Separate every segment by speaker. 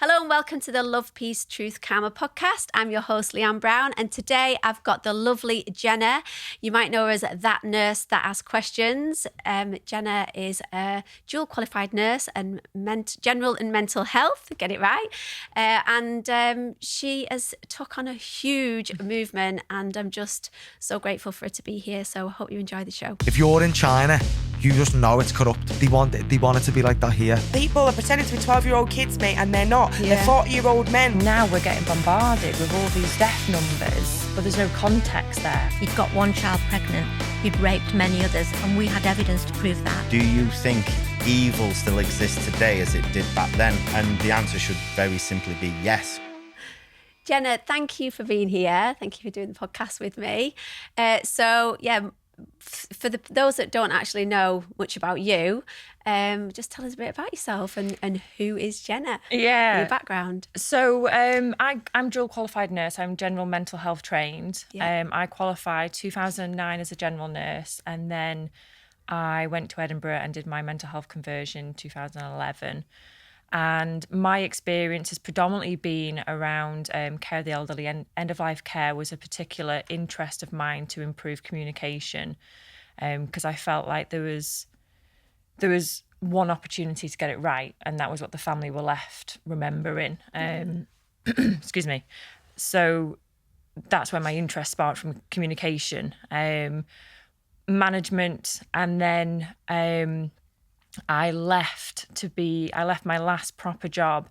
Speaker 1: Hello and welcome to the Love, Peace, Truth, Karma podcast. I'm your host, Leanne Brown, and today I've got the lovely Jenna. You might know her as that nurse that asks questions. Jenna is a dual qualified nurse and general and mental health, get it right. And she has took on a huge movement, and I'm just so grateful for her to be here. So I hope you enjoy the show.
Speaker 2: If you're in China, you just know it's corrupt. They want it to be like that here.
Speaker 3: People are pretending to be 12-year-old kids, mate, and they're not.
Speaker 1: Yeah.
Speaker 3: They're 40-year-old men.
Speaker 4: Now we're getting bombarded with all these death numbers, but there's no context there.
Speaker 5: He'd got one child pregnant, he'd raped many others, and we had evidence to prove that.
Speaker 6: Do you think evil still exists today as it did back then? And the answer should very simply be yes.
Speaker 1: Jenna, thank you for being here. Thank you for doing the podcast with me. For those that don't actually know much about you, just tell us a bit about yourself and who is Jenna?
Speaker 4: Yeah.
Speaker 1: Your background.
Speaker 4: So I'm dual qualified nurse. I'm general mental health trained.
Speaker 1: Yeah.
Speaker 4: I qualified 2009 as a general nurse, and then I went to Edinburgh and did my mental health conversion 2011. And my experience has predominantly been around care of the elderly, and end-of-life care was a particular interest of mine to improve communication, because I felt like there was one opportunity to get it right, and that was what the family were left remembering. Excuse me. So that's where my interest sparked, from communication, management, and then I left my last proper job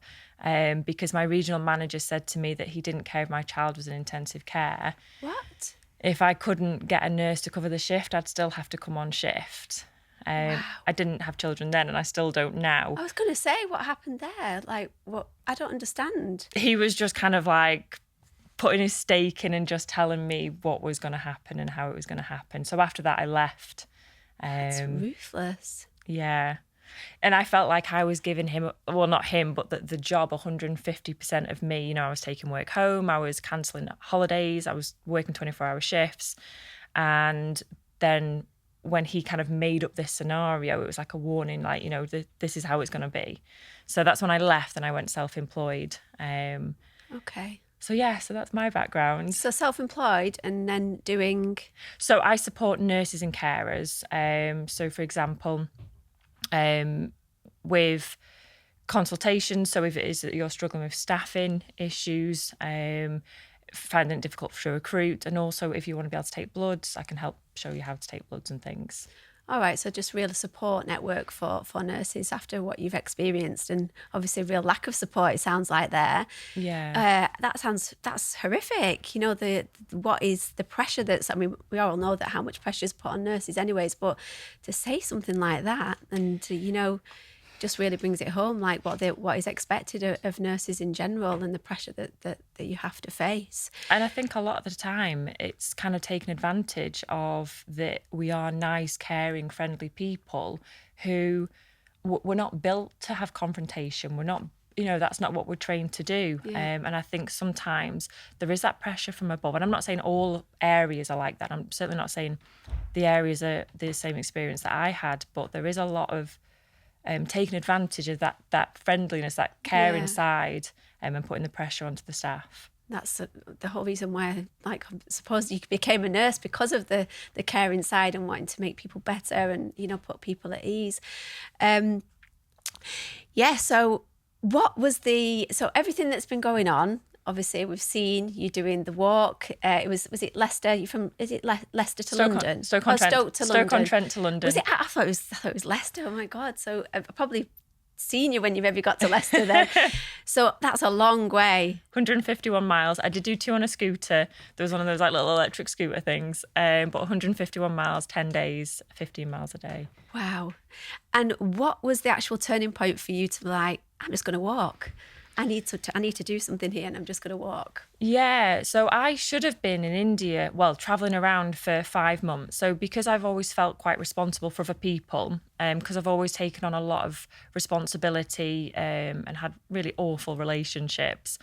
Speaker 4: because my regional manager said to me that he didn't care if my child was in intensive care.
Speaker 1: What?
Speaker 4: If I couldn't get a nurse to cover the shift, I'd still have to come on shift.
Speaker 1: Wow.
Speaker 4: I didn't have children then, and I still don't now.
Speaker 1: I was going to say, what happened there? Like, what? I don't understand.
Speaker 4: He was just kind of like putting his stake in and just telling me what was going to happen and how it was going to happen. So after that, I left.
Speaker 1: It's ruthless.
Speaker 4: Yeah. And I felt like I was giving him, well, not him, but the job 150% of me. You know, I was taking work home, I was cancelling holidays, I was working 24-hour shifts. And then when he kind of made up this scenario, it was like a warning, like, you know, this is how it's going to be. So that's when I left and I went self-employed.
Speaker 1: Okay.
Speaker 4: So that's my background.
Speaker 1: So self-employed and then doing...
Speaker 4: So I support nurses and carers. So for example, with consultations, so if it is that you're struggling with staffing issues, finding it difficult to recruit, and also if you want to be able to take bloods, I can help show you how to take bloods and things.
Speaker 1: All right, so just real support network for nurses after what you've experienced, and obviously real lack of support, it sounds like there.
Speaker 4: Yeah.
Speaker 1: That's horrific. You know, what is the pressure that's, I mean, we all know that how much pressure is put on nurses anyways, but to say something like that and to, you know, just really brings it home, like what is expected of nurses in general and the pressure that you have to face.
Speaker 4: And I think a lot of the time it's kind of taken advantage of that we are nice, caring, friendly people who we're not built to have confrontation. We're not, you know, that's not what we're trained to do.
Speaker 1: Yeah.
Speaker 4: And I think sometimes there is that pressure from above. And I'm not saying all areas are like that. I'm certainly not saying the areas are the same experience that I had, but there is a lot of taking advantage of that friendliness, that caring side, and putting the pressure onto the staff.
Speaker 1: That's the whole reason why, like, I suppose you became a nurse, because of the caring side and wanting to make people better and, you know, put people at ease. So what was so everything that's been going on, obviously we've seen you doing the walk. Was it Leicester? Leicester to London?
Speaker 4: Stoke-on-Trent.
Speaker 1: Stoke to London.
Speaker 4: Stoke-on-Trent to London.
Speaker 1: Was it? I thought it was Leicester. Oh my God. So I've probably seen you when you've ever got to Leicester then. So that's a long way.
Speaker 4: 151 miles. I did do 2 on a scooter. There was one of those like little electric scooter things. But 151 miles, 10 days, 15 miles a day.
Speaker 1: Wow. And what was the actual turning point for you to be like, I'm just going to walk? I need to do something here and I'm just going to walk.
Speaker 4: Yeah, so I should have been in India, travelling around for 5 months. So because I've always felt quite responsible for other people, because I've always taken on a lot of responsibility and had really awful relationships,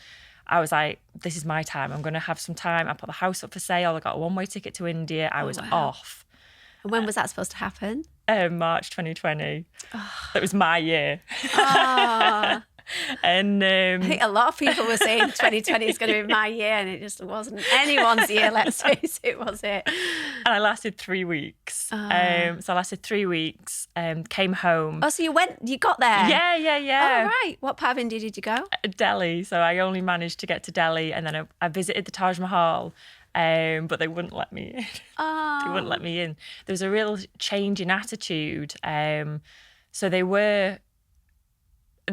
Speaker 4: I was like, this is my time. I'm going to have some time. I put the house up for sale. I got a one-way ticket to India. I was off.
Speaker 1: And when was that supposed to happen?
Speaker 4: March 2020. That was my year. And
Speaker 1: I think a lot of people were saying 2020 is going to be my year, and it just wasn't anyone's year, let's face it, was it?
Speaker 4: and I lasted 3 weeks. So I lasted 3 weeks, came home.
Speaker 1: Oh, so you got there?
Speaker 4: Yeah.
Speaker 1: Oh, right. What part of India did you go?
Speaker 4: Delhi. So I only managed to get to Delhi, and then I visited the Taj Mahal. But they wouldn't let me in.
Speaker 1: Oh.
Speaker 4: They wouldn't let me in. There was a real change in attitude. So they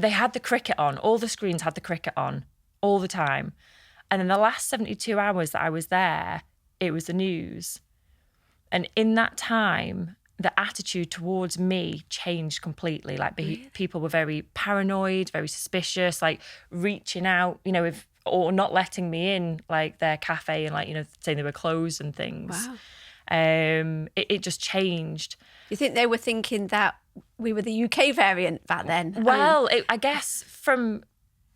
Speaker 4: had the cricket on. All the screens had the cricket on all the time. And in the last 72 hours that I was there, it was the news. And in that time, the attitude towards me changed completely. Like people were very paranoid, very suspicious, like reaching out, or not letting me in, like their cafe, and saying they were closed and things.
Speaker 1: Wow.
Speaker 4: It just changed.
Speaker 1: You think they were thinking that we were the UK variant back then?
Speaker 4: Well, I guess from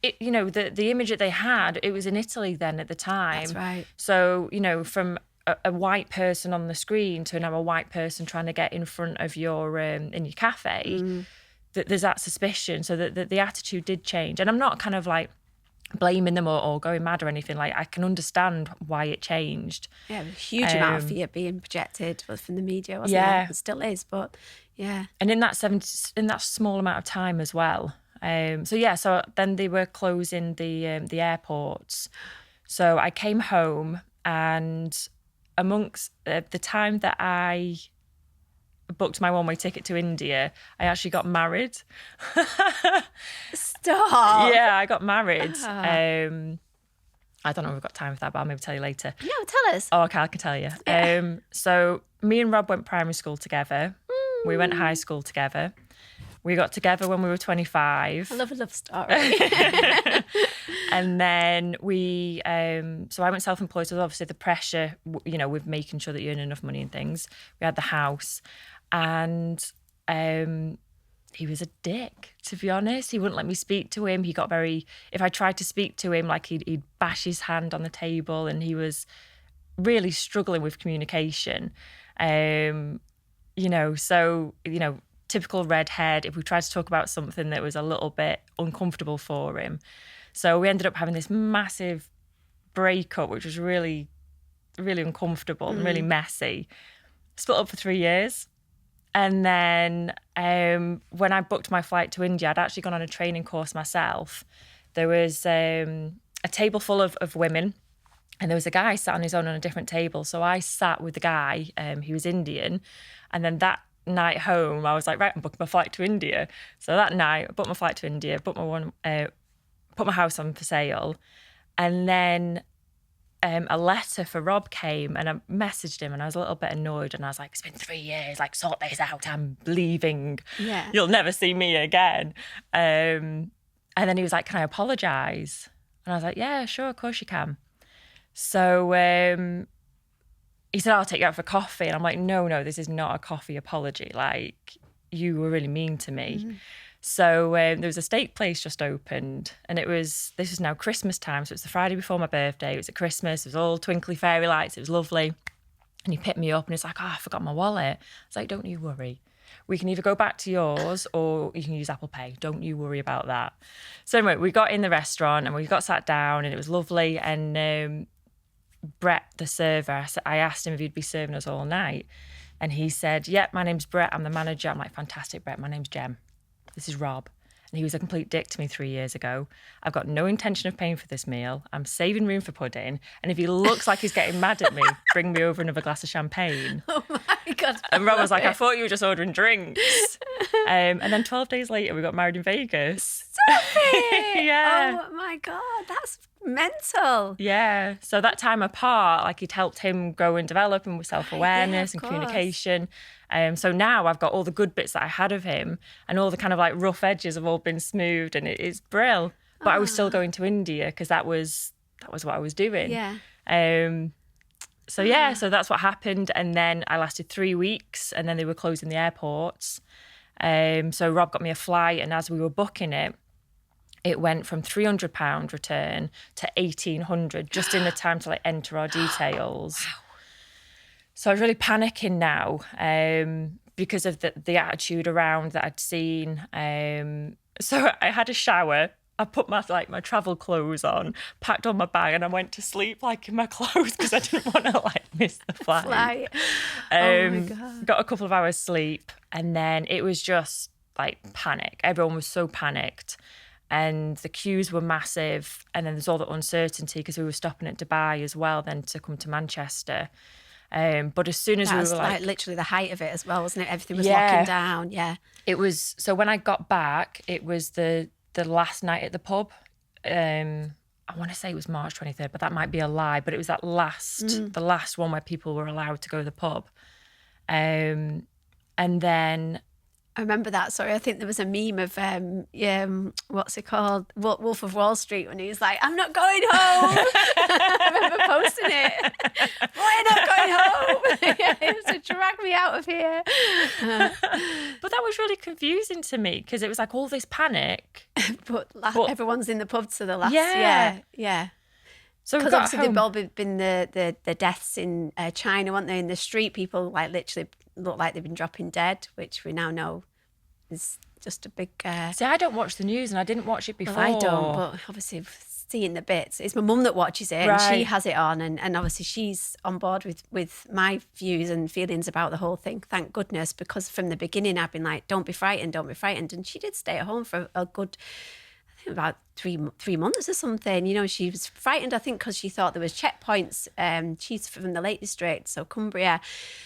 Speaker 4: it, the image that they had, it was in Italy then at the time.
Speaker 1: That's right.
Speaker 4: So, from a white person on the screen to now a white person trying to get in front of your in your cafe, that there's that suspicion. So that the attitude did change. And I'm not kind of like blaming them or going mad or anything. Like, I can understand why it changed.
Speaker 1: Yeah, a huge amount of fear being projected from the media, wasn't it? It still is, but yeah.
Speaker 4: And in that small amount of time as well. So then they were closing the airports. So I came home, and amongst the time that I booked my one-way ticket to India, I actually got married.
Speaker 1: Stop.
Speaker 4: Yeah, I got married. I don't know if we've got time for that, but I'll maybe tell you later.
Speaker 1: No, tell us.
Speaker 4: Oh, okay, I can tell you.
Speaker 1: Yeah.
Speaker 4: So me and Rob went primary school together. We went high school together. We got together when we were 25.
Speaker 1: I love a love story.
Speaker 4: And then so I went self-employed. So obviously the pressure, with making sure that you earn enough money and things. We had the house, and he was a dick, to be honest. He wouldn't let me speak to him. He got if I tried to speak to him, like he'd bash his hand on the table, and he was really struggling with communication. Typical redhead, if we tried to talk about something that was a little bit uncomfortable for him. So we ended up having this massive breakup, which was really, really uncomfortable and really messy. Split up for 3 years. And then when I booked my flight to India, I'd actually gone on a training course myself. There was a table full of women, and there was a guy sat on his own on a different table. So I sat with the guy, he was Indian, and then that night home, I was like, right, I'm booking my flight to India. So that night, I booked my flight to India, put my house on for sale, and then a letter for Rob came, and I messaged him, and I was a little bit annoyed, and I was like, it's been 3 years, like, sort this out, I'm leaving.
Speaker 1: Yeah. You'll
Speaker 4: You'll never see me again. And then he was like, can I apologise? And I was like, yeah, sure, of course you can. So he said, I'll take you out for coffee. And I'm like, no, this is not a coffee apology. Like, you were really mean to me. Mm-hmm. So there was a steak place just opened, and this was now Christmas time. So it was the Friday before my birthday. It was at Christmas. It was all twinkly fairy lights. It was lovely. And he picked me up, and it's like, I forgot my wallet. I was like, don't you worry. We can either go back to yours or you can use Apple Pay. Don't you worry about that. So anyway, we got in the restaurant and we got sat down, and it was lovely. And Brett, the server, I asked him if he'd be serving us all night. And he said, yep, my name's Brett. I'm the manager. I'm like, fantastic, Brett. My name's Jem. This is Rob. And he was a complete dick to me 3 years ago. I've got no intention of paying for this meal. I'm saving room for pudding. And if he looks like he's getting mad at me, bring me over another glass of champagne.
Speaker 1: Oh my God.
Speaker 4: And Rob was like, I thought you were just ordering drinks. And then 12 days later, we got married in Vegas.
Speaker 1: Stop it.
Speaker 4: Yeah.
Speaker 1: Oh my God, that's mental.
Speaker 4: Yeah. So that time apart, like, it helped him grow and develop, and with self-awareness and
Speaker 1: course.
Speaker 4: communication. So now I've got all the good bits that I had of him, and all the kind of like rough edges have all been smoothed, and it's brill. But I was still going to India because that was what I was doing.
Speaker 1: Yeah.
Speaker 4: So that's what happened. And then I lasted 3 weeks, and then they were closing the airports. So Rob got me a flight, and as we were booking it, it went from £300 return to £1,800 just in the time to like enter our details. Wow. So I was really panicking now because of the attitude around that I'd seen. So I had a shower I put my travel clothes on, packed on my bag, and I went to sleep in my clothes because I didn't want to miss the flight.
Speaker 1: Oh my God.
Speaker 4: Got a couple of hours sleep, and then it was just panic. Everyone was so panicked, and the queues were massive. And then there's all the uncertainty because we were stopping at Dubai as well, then to come to Manchester. But as soon as
Speaker 1: That was
Speaker 4: we were
Speaker 1: literally the height of it as well, wasn't it? Everything was locking down. Yeah.
Speaker 4: It was. So when I got back, it was the last night at the pub. I want to say it was March 23rd, but that might be a lie. But it was the last one where people were allowed to go to the pub. And then
Speaker 1: I remember that. Sorry, I think there was a meme of what's it called? Wolf of Wall Street, when he was like, "I'm not going home." I remember posting it. Why are you not going home? Yeah, it was to drag me out of here.
Speaker 4: But that was really confusing to me because it was all this panic.
Speaker 1: But everyone's in the pub to the last.
Speaker 4: Yeah.
Speaker 1: Yeah.
Speaker 4: So
Speaker 1: because obviously there've all been the deaths in China, weren't they? In the street, people literally look like they've been dropping dead, which we now know is just a big.
Speaker 4: See, I don't watch the news, and I didn't watch it before.
Speaker 1: Well, I don't, but obviously seeing the bits. It's my mum that watches it, and she has it on, and obviously she's on board with my views and feelings about the whole thing. Thank goodness, because from the beginning I've been like, don't be frightened, and she did stay at home for a good. About 3 months or something. She was frightened, I think, because she thought there was checkpoints. She's from the Lake District, so Cumbria.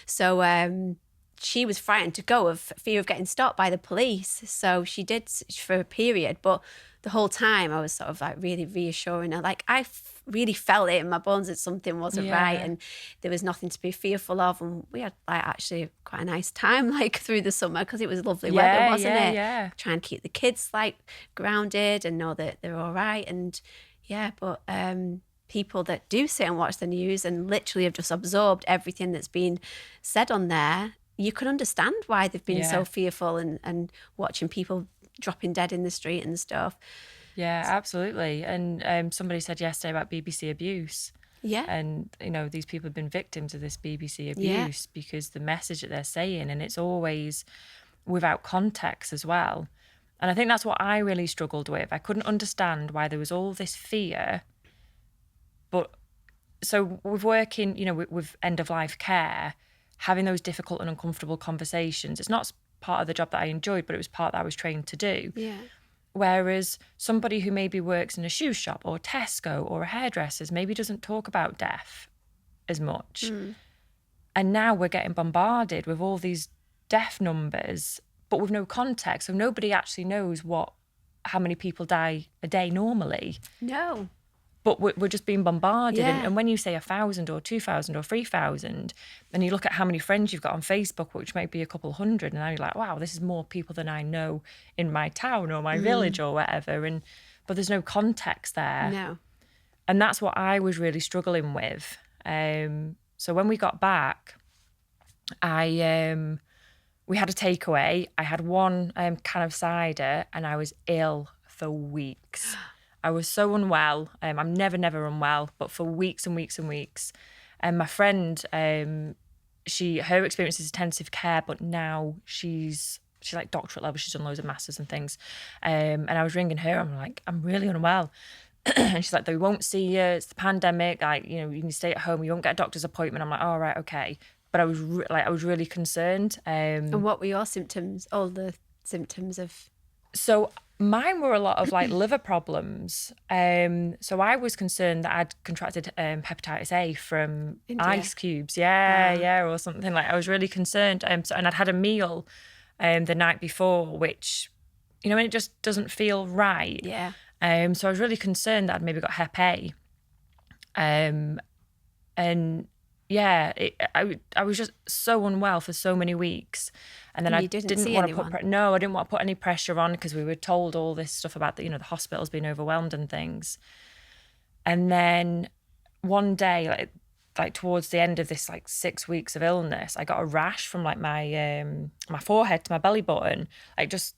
Speaker 1: So she was frightened to go of fear of getting stopped by the police. So she did for a period, but the whole time I was sort of really reassuring her. I really felt it in my bones that something wasn't right, and there was nothing to be fearful of. And we had actually quite a nice time through the summer because it was lovely weather, wasn't it?
Speaker 4: Yeah.
Speaker 1: Trying to keep the kids grounded and know that they're all right. And but people that do sit and watch the news and literally have just absorbed everything that's been said on there, you can understand why they've been so fearful and watching people dropping dead in the street and stuff.
Speaker 4: Yeah, absolutely. And somebody said yesterday about BBC abuse.
Speaker 1: Yeah.
Speaker 4: And, these people have been victims of this BBC abuse because the message that they're saying, and it's always without context as well. And I think that's what I really struggled with. I couldn't understand why there was all this fear. But so with working, with end-of-life care, having those difficult and uncomfortable conversations, it's not part of the job that I enjoyed, but it was part that I was trained to do.
Speaker 1: Yeah.
Speaker 4: Whereas somebody who maybe works in a shoe shop or Tesco or a hairdresser's maybe doesn't talk about death as much. And now we're getting bombarded with all these death numbers, but with no context. So nobody actually knows how many people die a day normally.
Speaker 1: No.
Speaker 4: But we're just being bombarded.
Speaker 1: Yeah.
Speaker 4: And when you say 1,000 or 2,000 or 3,000, and you look at how many friends you've got on Facebook, which might be a couple hundred, and now you're like, wow, this is more people than I know in my town or my village or whatever. But there's no context there.
Speaker 1: No.
Speaker 4: And that's what I was really struggling with. So when we got back, we had a takeaway. I had one can of cider, and I was ill for weeks. I was so unwell. I'm never unwell, but for weeks and weeks and weeks. And my friend, her experience is intensive care, but now she's doctorate level. She's done loads of masters and things. And I was ringing her. I'm like, I'm really unwell. And she's like, they won't see you. It's the pandemic. You can stay at home. You won't get a doctor's appointment. I'm like, all right, okay. But I was I was really concerned.
Speaker 1: And what were your symptoms? All the symptoms of?
Speaker 4: So mine were a lot of liver problems. So I was concerned that I'd contracted hepatitis A from ice cubes. Or something. I was really concerned. And I'd had a meal the night before, which, it just doesn't feel right.
Speaker 1: Yeah.
Speaker 4: So I was really concerned that I'd maybe got Hep A. I was just so unwell for so many weeks. And then I didn't want to I didn't want to put any pressure on because we were told all this stuff about the hospitals being overwhelmed and things. And then one day, towards the end of this 6 weeks of illness, I got a rash from my my forehead to my belly button, just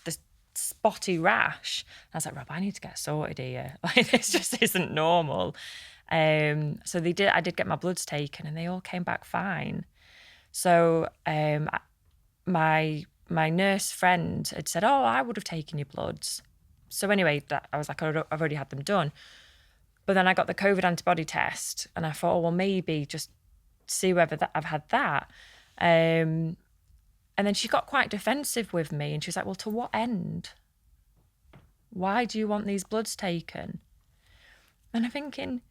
Speaker 4: this spotty rash. And I was like, Rob, I need to get sorted here. This just isn't normal. So I did get my bloods taken, and they all came back fine. So my nurse friend had said, oh, I would have taken your bloods. So anyway, that I was like, I've already had them done. But then I got the COVID antibody test, and I thought, oh, well, maybe just see whether I've had that. And then she got quite defensive with me, and she was like, well, to what end? Why do you want these bloods taken? And I'm thinking,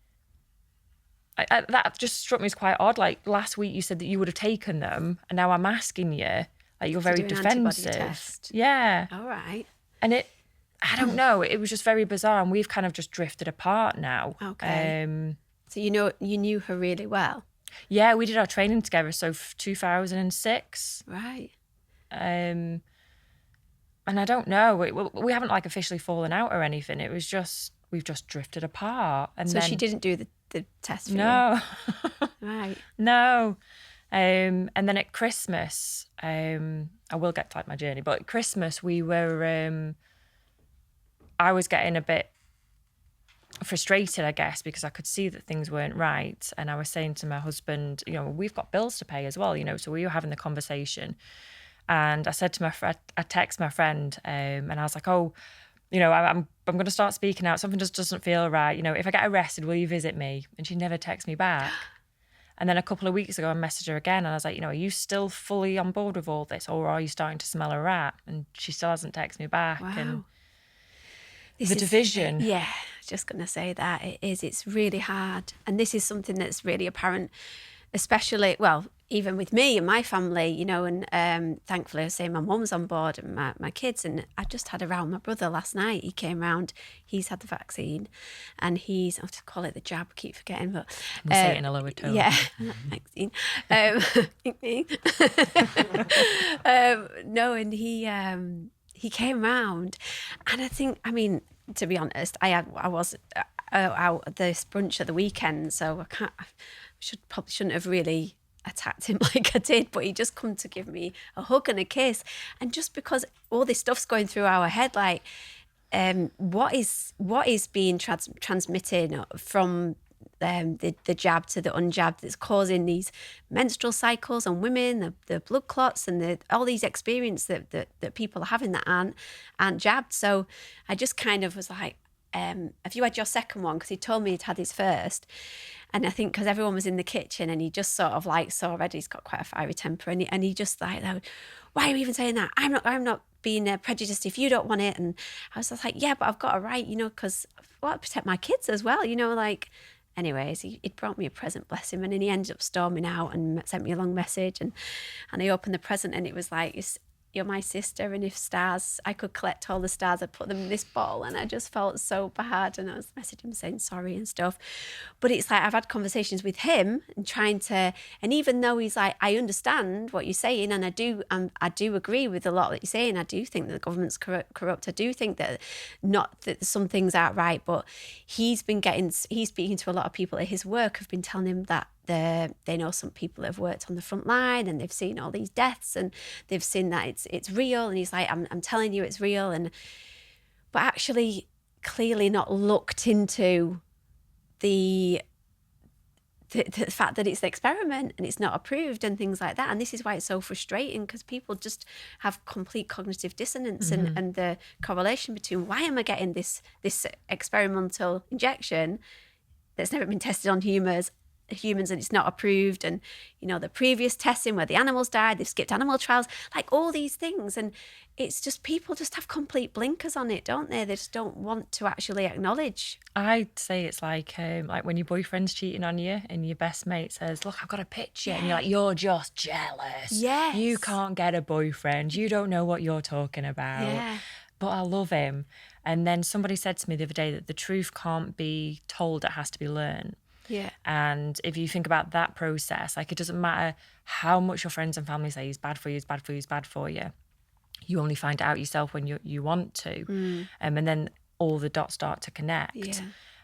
Speaker 4: that just struck me as quite odd. Like, last week you said that you would have taken them, and now I'm asking you, like, you're very defensive. Test. Yeah.
Speaker 1: All right.
Speaker 4: And I don't know, it was just very bizarre, and we've kind of just drifted apart now.
Speaker 1: Okay. So you knew her really well?
Speaker 4: Yeah, we did our training together, so 2006.
Speaker 1: Right.
Speaker 4: And I don't know, we haven't like officially fallen out or anything. It was just, we've just drifted apart. And
Speaker 1: so
Speaker 4: then,
Speaker 1: she didn't do the test for
Speaker 4: no.
Speaker 1: you? Right.
Speaker 4: No. And then at Christmas, I will get to like my journey, but at Christmas we were, I was getting a bit frustrated, I guess, because I could see that things weren't right. And I was saying to my husband, you know, we've got bills to pay as well, you know, so we were having the conversation. And I said to my friend, I text my friend, and I was like, oh, you know, I'm going to start speaking out. Something just doesn't feel right. You know, if I get arrested, will you visit me? And she never texted me back. And then a couple of weeks ago, I messaged her again, and I was like, you know, are you still fully on board with all this, or are you starting to smell a rat? And she still hasn't texted me back.
Speaker 1: Wow.
Speaker 4: And the division.
Speaker 1: Yeah, just going to say that. It is. It's really hard. And this is something that's really apparent, especially, well, even with me and my family, you know, and thankfully I say my mum's on board and my kids. And I just had a row with my brother last night. He came round, he's had the vaccine, and I have to call it the jab, I keep forgetting, but
Speaker 4: we'll say it in a lower tone.
Speaker 1: Yeah, vaccine. No, and he came round, and I think, I mean, to be honest, I was out at this brunch at the weekend, so probably shouldn't have really attacked him like I did, but he just come to give me a hug and a kiss. And just because all this stuff's going through our head, like what is being transmitted from the jab to the unjabbed, that's causing these menstrual cycles on women, the blood clots, and all these experiences that people are having that aren't jabbed. So I just kind of was like, have you had your second one? Because he told me he'd had his first. And I think because everyone was in the kitchen, and he just sort of like saw already he's got quite a fiery temper, and he just like, why are you even saying that? I'm not being prejudiced if you don't want it. And I was just like, yeah, but I've got a right, you know, because I want to protect my kids as well, you know, like. Anyways, he'd brought me a present, bless him, and then he ended up storming out and sent me a long message, and I opened the present, and it was like, you're my sister, and if stars, I could collect all the stars, I'd put them in this bottle. And I just felt so bad, and I was messaging him saying sorry and stuff. But it's like, I've had conversations with him and trying to, and even though he's like, I understand what you're saying, and I do agree with a lot that you're saying, I do think that the government's corrupt, I do think that some things aren't right, but he's speaking to a lot of people at his work have been telling him that they know some people that have worked on the front line, and they've seen all these deaths, and they've seen that it's real. And he's like, I'm telling you it's real, but actually clearly not looked into the fact that it's an experiment and it's not approved and things like that. And this is why it's so frustrating, because people just have complete cognitive dissonance, and the correlation between, why am I getting this experimental injection that's never been tested on humans, and it's not approved, and you know, the previous testing where the animals died, they've skipped animal trials, like all these things. And it's just, people just have complete blinkers on it, don't they? They just don't want to actually acknowledge.
Speaker 4: I'd say it's like when your boyfriend's cheating on you and your best mate says, look, I've got a picture, and you're like, you're just jealous.
Speaker 1: Yes.
Speaker 4: You can't get a boyfriend, you don't know what you're talking about.
Speaker 1: Yeah.
Speaker 4: But I love him. And then somebody said to me the other day that the truth can't be told, it has to be learned.
Speaker 1: Yeah.
Speaker 4: And if you think about that process, like, it doesn't matter how much your friends and family say he's bad for you, he's bad for you, he's bad for you. You only find it out yourself when you want to. And then all the dots start to connect.
Speaker 1: Yeah.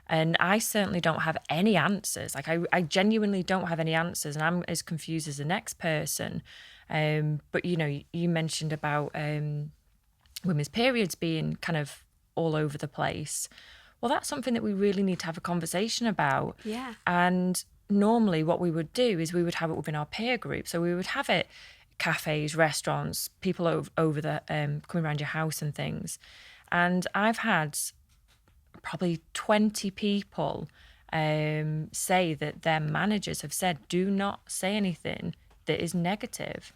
Speaker 4: And I certainly don't have any answers. Like, I genuinely don't have any answers, and I'm as confused as the next person. But, you know, you mentioned about women's periods being kind of all over the place. Well, that's something that we really need to have a conversation about.
Speaker 1: Yeah.
Speaker 4: And normally what we would do is we would have it within our peer group. So we would have it cafes, restaurants, people over the coming around your house and things. And I've had probably 20 people say that their managers have said, do not say anything that is negative.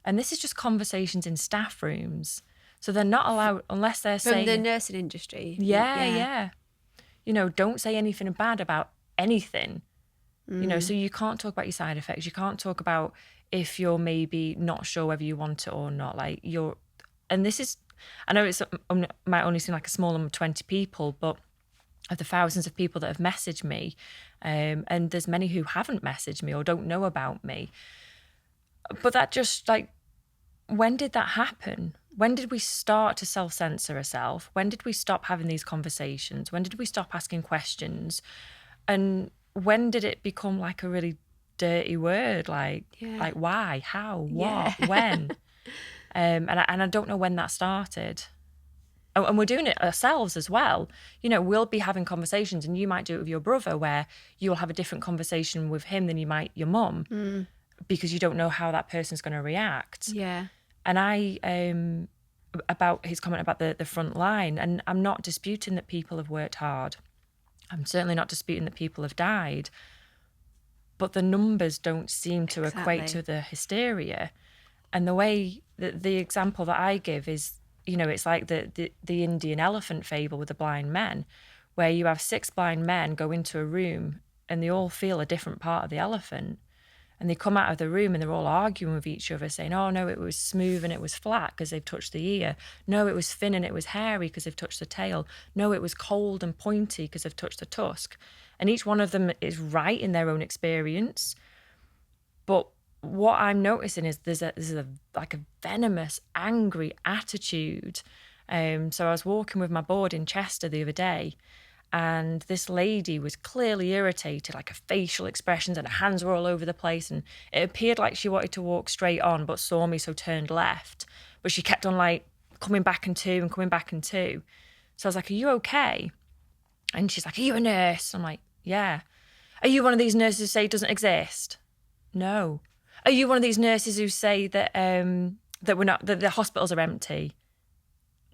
Speaker 4: And this is just conversations in staff rooms. So they're not allowed, unless they're
Speaker 1: From
Speaker 4: saying...
Speaker 1: the nursing industry.
Speaker 4: Yeah. You know, don't say anything bad about anything. You know, so you can't talk about your side effects. You can't talk about if you're maybe not sure whether you want it or not. Like and this is, I know it might only seem like a small number of 20 people, but of the thousands of people that have messaged me, and there's many who haven't messaged me or don't know about me. But that just like, when did that happen? When did we start to self-censor ourselves? When did we stop having these conversations? When did we stop asking questions? And when did it become like a really dirty word? Like why, how, what, when? And I don't know when that started. And we're doing it ourselves as well. You know, we'll be having conversations, and you might do it with your brother, where you'll have a different conversation with him than you might your mum, because you don't know how that person's going to react.
Speaker 1: Yeah.
Speaker 4: And about his comment about the front line, and I'm not disputing that people have worked hard. I'm certainly not disputing that people have died. But the numbers don't seem to equate to the hysteria. And the way that the example that I give is, you know, it's like the Indian elephant fable with the blind men, where you have 6 blind men go into a room and they all feel a different part of the elephant. And they come out of the room and they're all arguing with each other, saying, oh, no, it was smooth and it was flat because they've touched the ear. No, it was thin and it was hairy because they've touched the tail. No, it was cold and pointy because they've touched the tusk. And each one of them is right in their own experience. But what I'm noticing is there's a venomous, angry attitude. So I was walking with my board in Chester the other day, and this lady was clearly irritated, like her facial expressions and her hands were all over the place, and it appeared like she wanted to walk straight on but saw me, so turned left. But she kept on like coming back and two and coming back and two. So I was like, are you okay? And she's like, are you a nurse? I'm like, yeah. Are you one of these nurses who say it doesn't exist? No. Are you one of these nurses who say that that the hospitals are empty?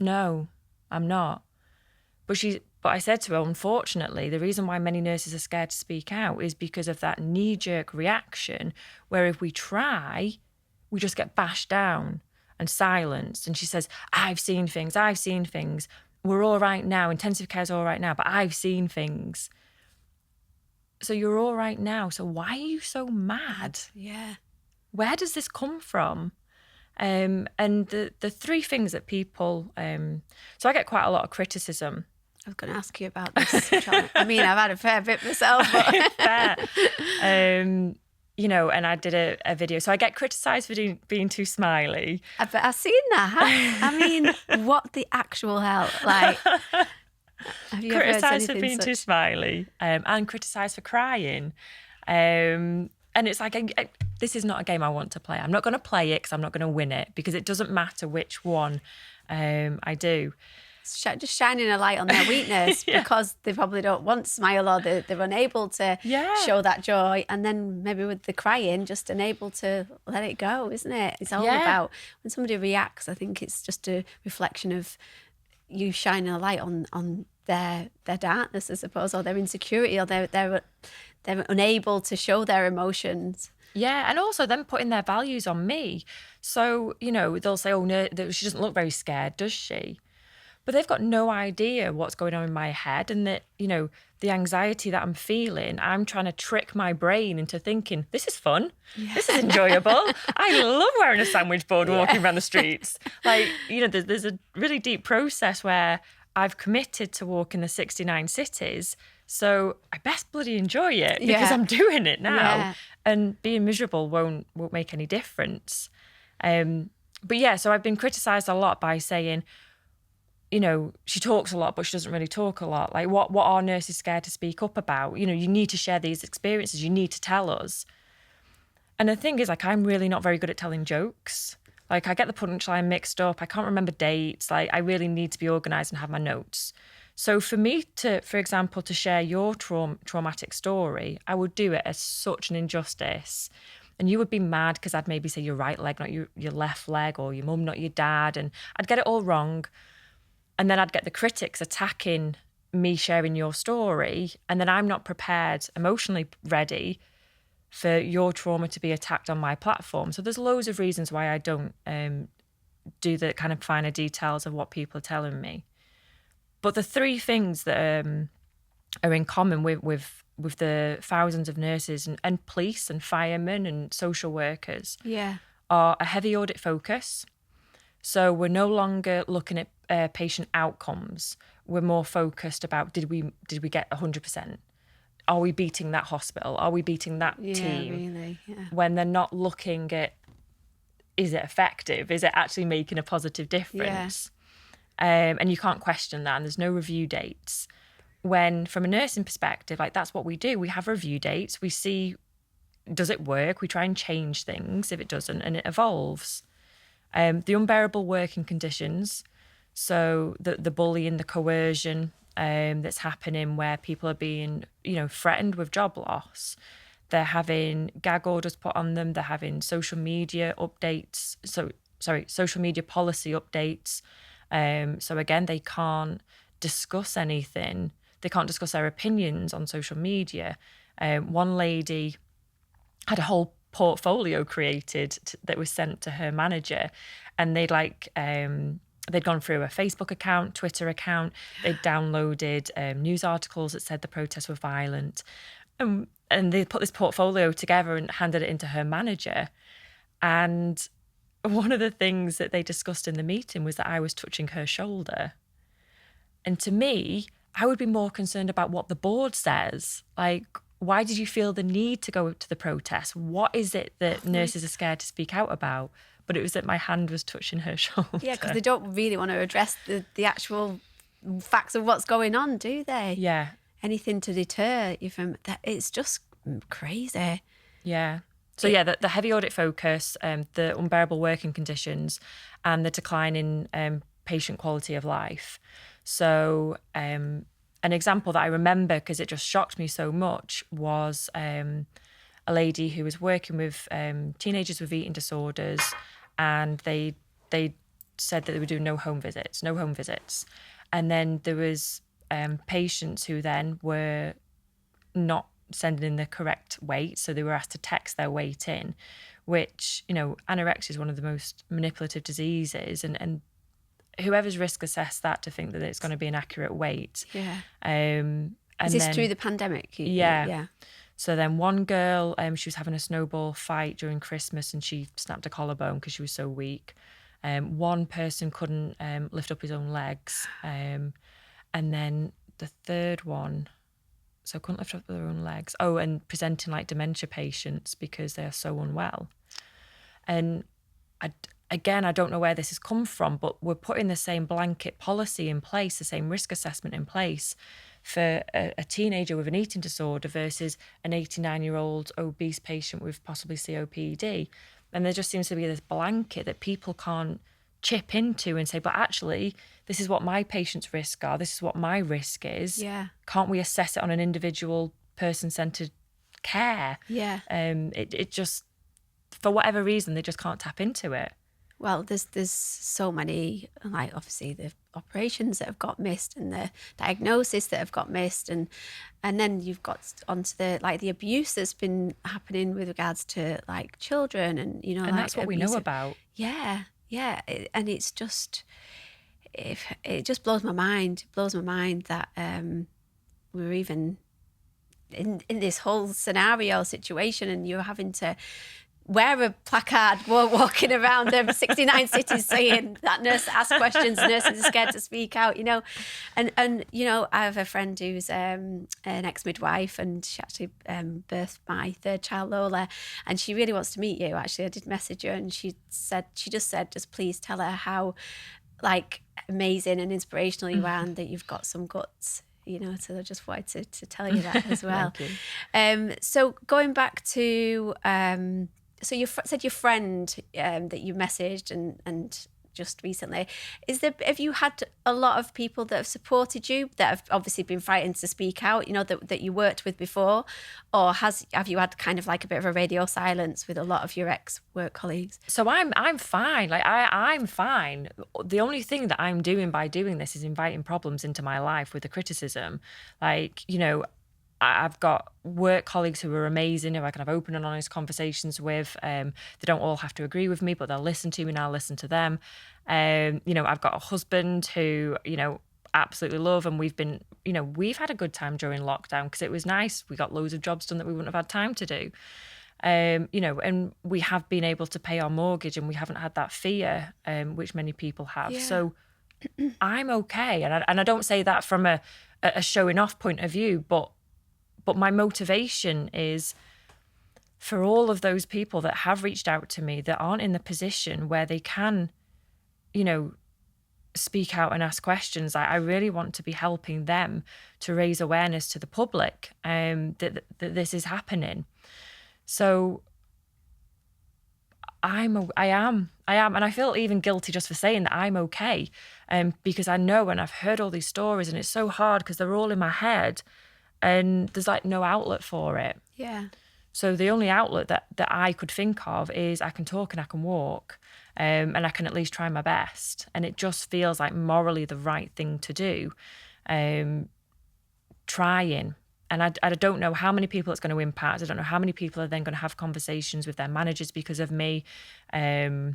Speaker 4: No, I'm not. But I said to her, unfortunately, the reason why many nurses are scared to speak out is because of that knee-jerk reaction, where if we try, we just get bashed down and silenced. And she says, I've seen things. We're all right now. Intensive care's all right now, but I've seen things. So you're all right now. So why are you so mad?
Speaker 1: Yeah.
Speaker 4: Where does this come from? And the 3 things that people... so I get quite a lot of criticism.
Speaker 1: I was going to ask you about this. I mean, I've had a fair bit myself. But...
Speaker 4: fair. You know, and I did a video. So I get criticised for being too smiley.
Speaker 1: I've seen that. I mean, what the actual hell? Like, have you
Speaker 4: criticised for being too smiley, and criticised for crying. And it's like, this is not a game I want to play. I'm not going to play it because I'm not going to win it, because it doesn't matter which one I do.
Speaker 1: Just shining a light on their weakness because they probably don't want to smile, or they're unable to show that joy. And then maybe with the crying, just unable to let it go, isn't it? It's all about when somebody reacts, I think it's just a reflection of you shining a light on their darkness, I suppose, or their insecurity, or they're unable to show their emotions.
Speaker 4: Yeah, and also them putting their values on me. So, you know, they'll say, oh, no, she doesn't look very scared, does she? But they've got no idea what's going on in my head, and that, you know, the anxiety that I'm feeling, I'm trying to trick my brain into thinking, this is fun. Yeah. This is enjoyable. I love wearing a sandwich board walking around the streets. Like, you know, there's a really deep process where I've committed to walking the 69 cities. So I best bloody enjoy it because I'm doing it now. Yeah. And being miserable won't make any difference. But yeah, so I've been criticised a lot by saying, you know, she talks a lot, but she doesn't really talk a lot. Like, what are nurses scared to speak up about? You know, you need to share these experiences. You need to tell us. And the thing is, like, I'm really not very good at telling jokes. Like, I get the punchline mixed up. I can't remember dates. Like, I really need to be organised and have my notes. So for me to, for example, to share your traumatic story, I would do it as such an injustice. And you would be mad because I'd maybe say your right leg, not your left leg, or your mum, not your dad. And I'd get it all wrong. And then I'd get the critics attacking me sharing your story, and then I'm not prepared, emotionally ready for your trauma to be attacked on my platform. So there's loads of reasons why I don't do the kind of finer details of what people are telling me. But the three things that are in common with the thousands of nurses and police and firemen and social workers are a heavy audit focus. So we're no longer looking at patient outcomes. We're more focused about did we get 100%? Are we beating that hospital? Are we beating that team?
Speaker 1: Really, yeah.
Speaker 4: When they're not looking at, is it effective? Is it actually making a positive difference? And you can't question that. And there's no review dates. When from a nursing perspective, like that's what we do. We have review dates. We see, does it work? We try and change things if it doesn't, and it evolves. The unbearable working conditions. So the bullying, the coercion, that's happening where people are being, threatened with job loss. They're having gag orders put on them. They're having social media updates. Social media policy updates. So again, they can't discuss anything. They can't discuss their opinions on social media. One lady had a whole portfolio created that was sent to her manager, and they'd gone through a Facebook account, Twitter account. They'd downloaded news articles that said the protests were violent. And they put this portfolio together and handed it into her manager. And one of the things that they discussed in the meeting was that I was touching her shoulder. And to me, I would be more concerned about what the board says. Like, why did you feel the need to go to the protest? What is it that nurses are scared to speak out about? But it was that my hand was touching her shoulder.
Speaker 1: Yeah, because they don't really want to address the actual facts of what's going on, do they?
Speaker 4: Yeah.
Speaker 1: Anything to deter you from that. It's just crazy.
Speaker 4: Yeah. So yeah, the heavy audit focus, the unbearable working conditions, and the decline in patient quality of life. So an example that I remember, because it just shocked me so much, was a lady who was working with teenagers with eating disorders, and they said that they were doing no home visits. And then there was patients who then were not sending in the correct weight, so they were asked to text their weight in, which, anorexia is one of the most manipulative diseases, and whoever's risk assessed that to think that it's going to be an accurate weight.
Speaker 1: Yeah.
Speaker 4: And
Speaker 1: is this through the pandemic?
Speaker 4: Yeah. So then one girl, she was having a snowball fight during Christmas and she snapped a collarbone because she was so weak. One person couldn't lift up his own legs. And then the third one, so couldn't lift up their own legs. Oh, and presenting like dementia patients because they are so unwell. And I don't know where this has come from, but we're putting the same blanket policy in place, the same risk assessment in place for a teenager with an eating disorder versus an 89-year-old obese patient with possibly COPD. And there just seems to be this blanket that people can't chip into and say, but actually, this is what my patient's risks are. This is what my risk is.
Speaker 1: Yeah.
Speaker 4: Can't we assess it on an individual person-centered care?
Speaker 1: Yeah.
Speaker 4: It just, for whatever reason, they just can't tap into it.
Speaker 1: Well, there's so many, like obviously the operations that have got missed and the diagnosis that have got missed, and then you've got onto the abuse that's been happening with regards to like children and
Speaker 4: and that's what we know about.
Speaker 1: Yeah, and it's just it just blows my mind. It blows my mind that we're even in this whole scenario situation, and you're having to wear a placard walking around 69 cities saying that nurse asks questions, nurses are scared to speak out, and I have a friend who's an ex-midwife, and she actually birthed my third child, Lola, and she really wants to meet you. Actually, I did message her, and she just said just please tell her how like amazing and inspirational you are, and that you've got some guts. So I just wanted to tell you that as well.
Speaker 4: Thank you.
Speaker 1: So going back to so you said your friend that you messaged and just recently. Have you had a lot of people that have supported you that have obviously been frightened to speak out, you know, that you worked with before? Or have you had kind of like a bit of a radio silence with a lot of your ex-work colleagues?
Speaker 4: So I'm fine. Like I'm fine. The only thing that I'm doing by doing this is inviting problems into my life with the criticism. Like, you know, I've got work colleagues who are amazing, who I can have open and honest conversations with. They don't all have to agree with me, but they'll listen to me and I'll listen to them. You know, I've got a husband who, you know, absolutely love, and we've had a good time during lockdown because it was nice. We got loads of jobs done that we wouldn't have had time to do. You know, and we have been able to pay our mortgage and we haven't had that fear, which many people have. Yeah. So I'm okay. And I don't say that from a showing off point of view, but my motivation is for all of those people that have reached out to me that aren't in the position where they can, you know, speak out and ask questions. I really want to be helping them to raise awareness to the public that this is happening. So I am, and I feel even guilty just for saying that I'm okay, because I know, and I've heard all these stories, and it's so hard because they're all in my head. And there's like no outlet for it.
Speaker 1: Yeah.
Speaker 4: So the only outlet that I could think of is I can talk and I can walk, and I can at least try my best. And it just feels like morally the right thing to do, trying. And I don't know how many people it's going to impact. I don't know how many people are then going to have conversations with their managers because of me, or,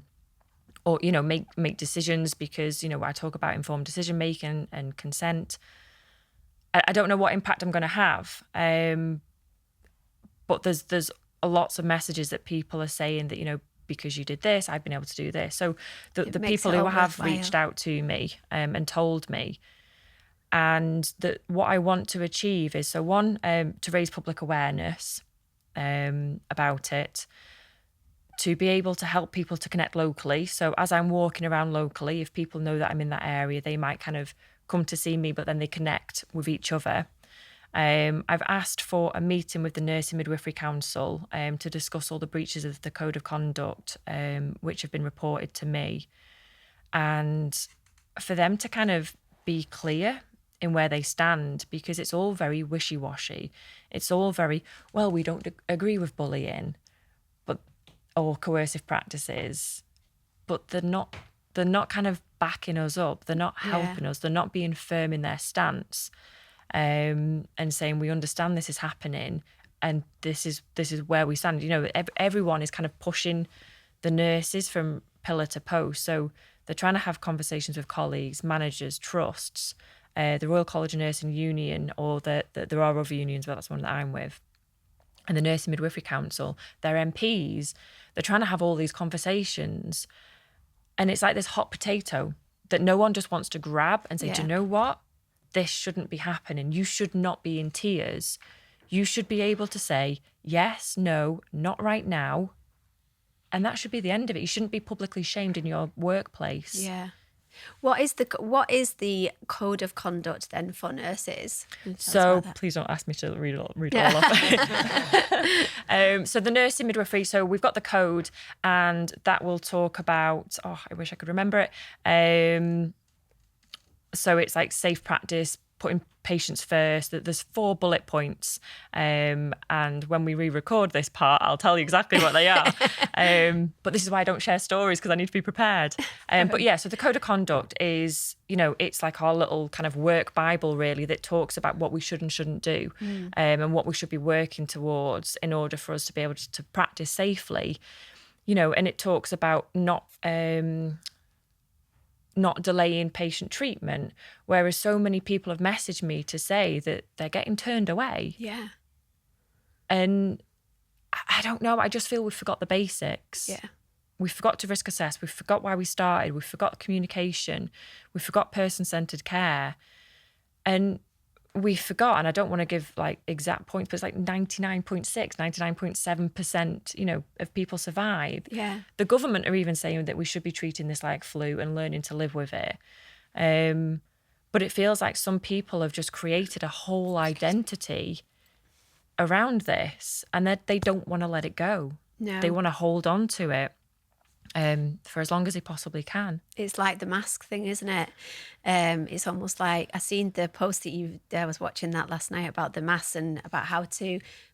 Speaker 4: you know, make decisions because, you know, I talk about informed decision making and consent. I don't know what impact I'm going to have, but there's lots of messages that people are saying that, you know, because you did this, I've been able to do this. So the people who have reached out to me and told me, and that what I want to achieve is, so one, to raise public awareness about it, to be able to help people to connect locally. So as I'm walking around locally, if people know that I'm in that area, they might kind of come to see me, but then they connect with each other. I've asked for a meeting with the Nursing Midwifery Council to discuss all the breaches of the Code of Conduct, which have been reported to me, and for them to kind of be clear in where they stand, because it's all very wishy-washy. It's all very, well, we don't agree with bullying, or coercive practices, but they're not kind of backing us up. They're not helping us. They're not being firm in their stance, and saying, we understand this is happening and this is where we stand. You know, everyone is kind of pushing the nurses from pillar to post. So they're trying to have conversations with colleagues, managers, trusts, the Royal College of Nursing Union, or there are other unions, but that's one that I'm with, and the Nursing Midwifery Council, their MPs. They're trying to have all these conversations. And it's like this hot potato that no one just wants to grab and say, do you know what? This shouldn't be happening. You should not be in tears. You should be able to say, yes, no, not right now. And that should be the end of it. You shouldn't be publicly shamed in your workplace. Yeah.
Speaker 1: What is the code of conduct then for nurses?
Speaker 4: So please don't ask me to read it all off. So the nursing midwifery, so we've got the code, and that will talk about, I wish I could remember it. So it's like safe practice, putting patients first. There's 4 bullet points, and when we re-record this part, I'll tell you exactly what they are. But this is why I don't share stories, because I need to be prepared. But yeah, so the code of conduct is, you know, it's like our little kind of work Bible, really, that talks about what we should and shouldn't do, and what we should be working towards in order for us to be able to practice safely. You know, and it talks about not delaying patient treatment, whereas so many people have messaged me to say that they're getting turned away.
Speaker 1: Yeah.
Speaker 4: And I don't know, I just feel we forgot the basics.
Speaker 1: Yeah.
Speaker 4: We forgot to risk assess. We forgot why we started. We forgot communication. We forgot person-centered care. And we forgot, and I don't want to give like exact points, but it's like 99.7%, you know, of people survived.
Speaker 1: Yeah.
Speaker 4: The government are even saying that we should be treating this like flu and learning to live with it. But it feels like some people have just created a whole identity around this, and that they don't want to let it go.
Speaker 1: No.
Speaker 4: They want to hold on to it. for as long as he possibly can.
Speaker 1: It's like the mask thing, isn't it? It's almost like I seen the post that I was watching that last night about the mask and about how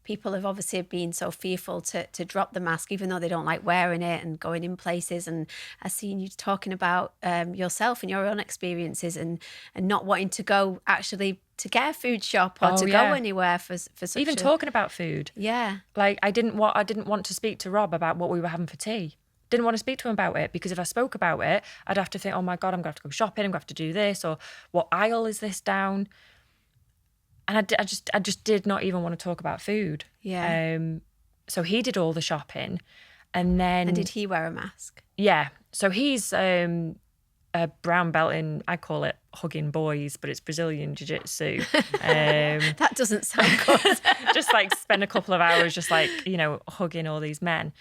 Speaker 1: people have obviously been so fearful to drop the mask, even though they don't like wearing it and going in places. And I seen you talking about yourself and your own experiences and not wanting to go actually to get a food shop or go anywhere for such
Speaker 4: even talking about food.
Speaker 1: Yeah.
Speaker 4: Like I didn't want to speak to Rob about what we were having for tea. Didn't want to speak to him about it because if I spoke about it, I'd have to think, oh my God, I'm going to have to go shopping. I'm going to have to do this, or what aisle is this down? And I just did not even want to talk about food.
Speaker 1: Yeah.
Speaker 4: So he did all the shopping, and then.
Speaker 1: And did he wear a mask?
Speaker 4: Yeah. So he's a brown belt in, I call it hugging boys, but it's Brazilian jiu-jitsu.
Speaker 1: That doesn't sound good.
Speaker 4: Just like spend a couple of hours just like, hugging all these men.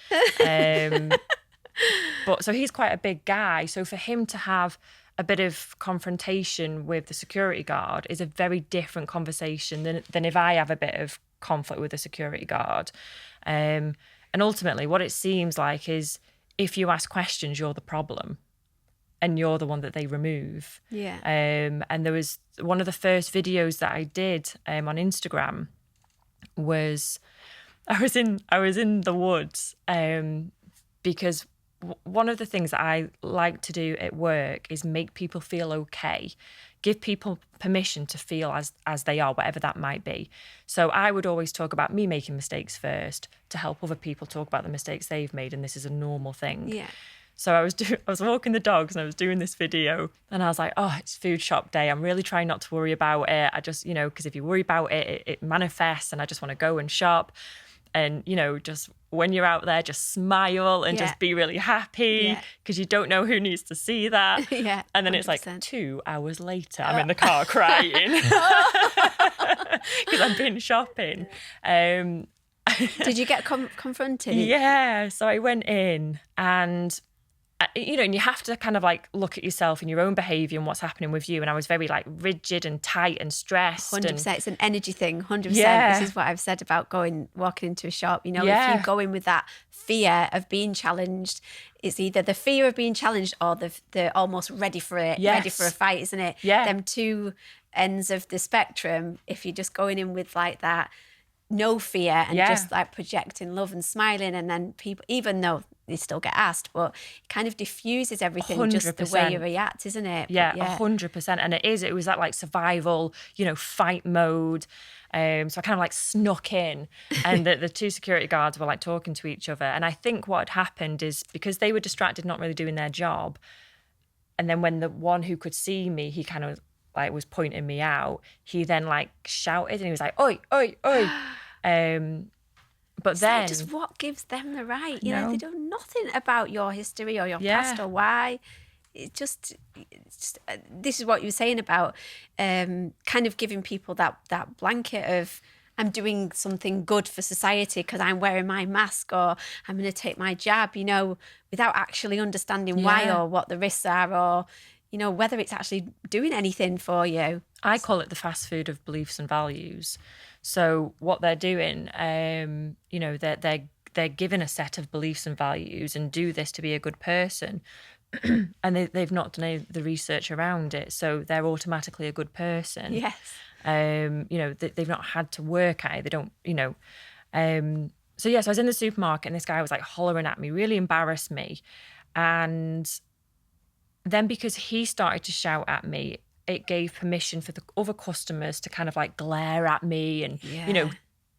Speaker 4: But so he's quite a big guy. So for him to have a bit of confrontation with the security guard is a very different conversation than if I have a bit of conflict with the security guard. And ultimately what it seems like is if you ask questions, you're the problem. And you're the one that they remove.
Speaker 1: Yeah.
Speaker 4: And there was one of the first videos that I did on Instagram was I was in the woods because one of the things that I like to do at work is make people feel okay, give people permission to feel as they are, whatever that might be. So I would always talk about me making mistakes first to help other people talk about the mistakes they've made, and this is a normal thing.
Speaker 1: Yeah.
Speaker 4: So I was walking the dogs and I was doing this video and I was like, oh, it's food shop day. I'm really trying not to worry about it. I just, because if you worry about it, it manifests, and I just want to go and shop. And, just when you're out there, just smile and just be really happy because you don't know who needs to see that.
Speaker 1: Yeah.
Speaker 4: And then 100%. It's like 2 hours later, I'm in the car crying because I've been shopping.
Speaker 1: Did you get confronted?
Speaker 4: Yeah. So I went in and and you have to kind of like look at yourself and your own behaviour and what's happening with you. And I was very like rigid and tight and stressed.
Speaker 1: 100%. It's an energy thing. 100%.
Speaker 4: Yeah.
Speaker 1: This is what I've said about walking into a shop. If you go in with that fear of being challenged, it's either the fear of being challenged or the almost ready for it, ready for a fight, isn't it?
Speaker 4: Yeah.
Speaker 1: Them two ends of the spectrum. If you're just going in with like that, no fear and just like projecting love and smiling, and then people, even though they still get asked, but it kind of diffuses everything 100%. Just the way you react, isn't it?
Speaker 4: Yeah, 100%. And it was that like survival, fight mode. So I kind of like snuck in and the two security guards were like talking to each other. And I think what had happened is because they were distracted, not really doing their job. And then when the one who could see me, he kind of like was pointing me out, he then like shouted and he was like, oi, oi, oi. But then
Speaker 1: just what gives them the right? They know nothing about your history or your past or why. It's just this is what you were saying about kind of giving people that blanket of I'm doing something good for society because I'm wearing my mask or I'm going to take my jab, without actually understanding why or what the risks are or whether it's actually doing anything for you.
Speaker 4: I call it the fast food of beliefs and values. So what they're doing, they're given a set of beliefs and values and do this to be a good person. And they've not done the research around it. So they're automatically a good person.
Speaker 1: Yes.
Speaker 4: They've not had to work at it. They don't, So I was in the supermarket and this guy was like hollering at me, really embarrassed me. And then because he started to shout at me, it gave permission for the other customers to kind of like glare at me and,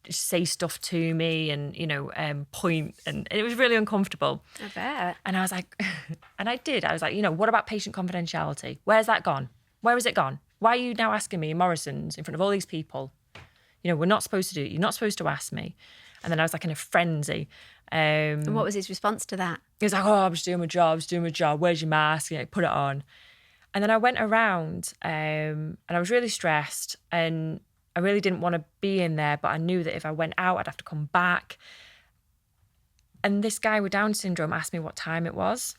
Speaker 4: say stuff to me and, point. And it was really uncomfortable.
Speaker 1: I bet.
Speaker 4: And I was like, and I did. I was like, what about patient confidentiality? Where's that gone? Where has it gone? Why are you now asking me in Morrison's in front of all these people? We're not supposed to do it. You're not supposed to ask me. And then I was like in a frenzy.
Speaker 1: And what was his response to that?
Speaker 4: He was like, oh, I'm just doing my job. Where's your mask? Put it on. And then I went around and I was really stressed and I really didn't want to be in there, but I knew that if I went out, I'd have to come back. And this guy with Down syndrome asked me what time it was.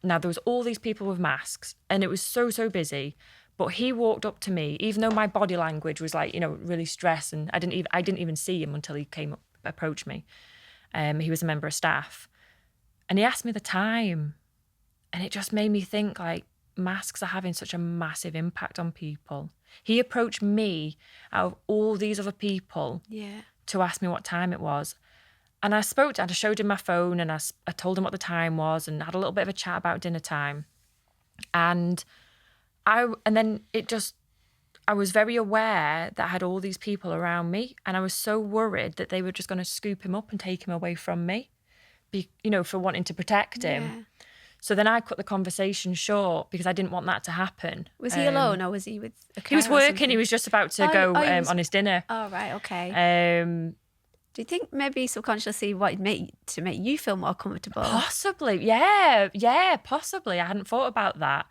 Speaker 4: Now, there was all these people with masks and it was so, so busy. But he walked up to me, even though my body language was like, really stressed, and I didn't even see him until he came up, approached me. He was a member of staff. And he asked me the time. And it just made me think, like, masks are having such a massive impact on people. He approached me out of all these other people to ask me what time it was. And I spoke to him, I showed him my phone, and I told him what the time was, and had a little bit of a chat about dinner time. And then I was very aware that I had all these people around me, and I was so worried that they were just going to scoop him up and take him away from me, for wanting to protect him.
Speaker 1: Yeah.
Speaker 4: So then I cut the conversation short because I didn't want that to happen.
Speaker 1: Was he alone, or was he with a
Speaker 4: He was
Speaker 1: carer or
Speaker 4: working.
Speaker 1: something?
Speaker 4: He was just about to go on his dinner.
Speaker 1: Oh, right, okay. Do you think maybe subconsciously what made to make you feel more comfortable?
Speaker 4: Possibly, yeah, possibly. I hadn't thought about that.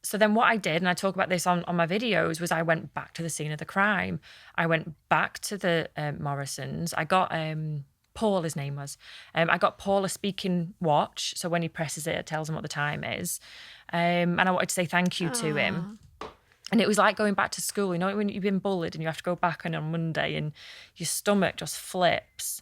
Speaker 4: So then what I did, and I talk about this on my videos, was I went back to the scene of the crime. I went back to the Morrisons. I got Paul, his name was. I got Paul a speaking watch, so when he presses it tells him what the time is. And I wanted to say thank you to him. And it was like going back to school, when you've been bullied and you have to go back on Monday and your stomach just flips.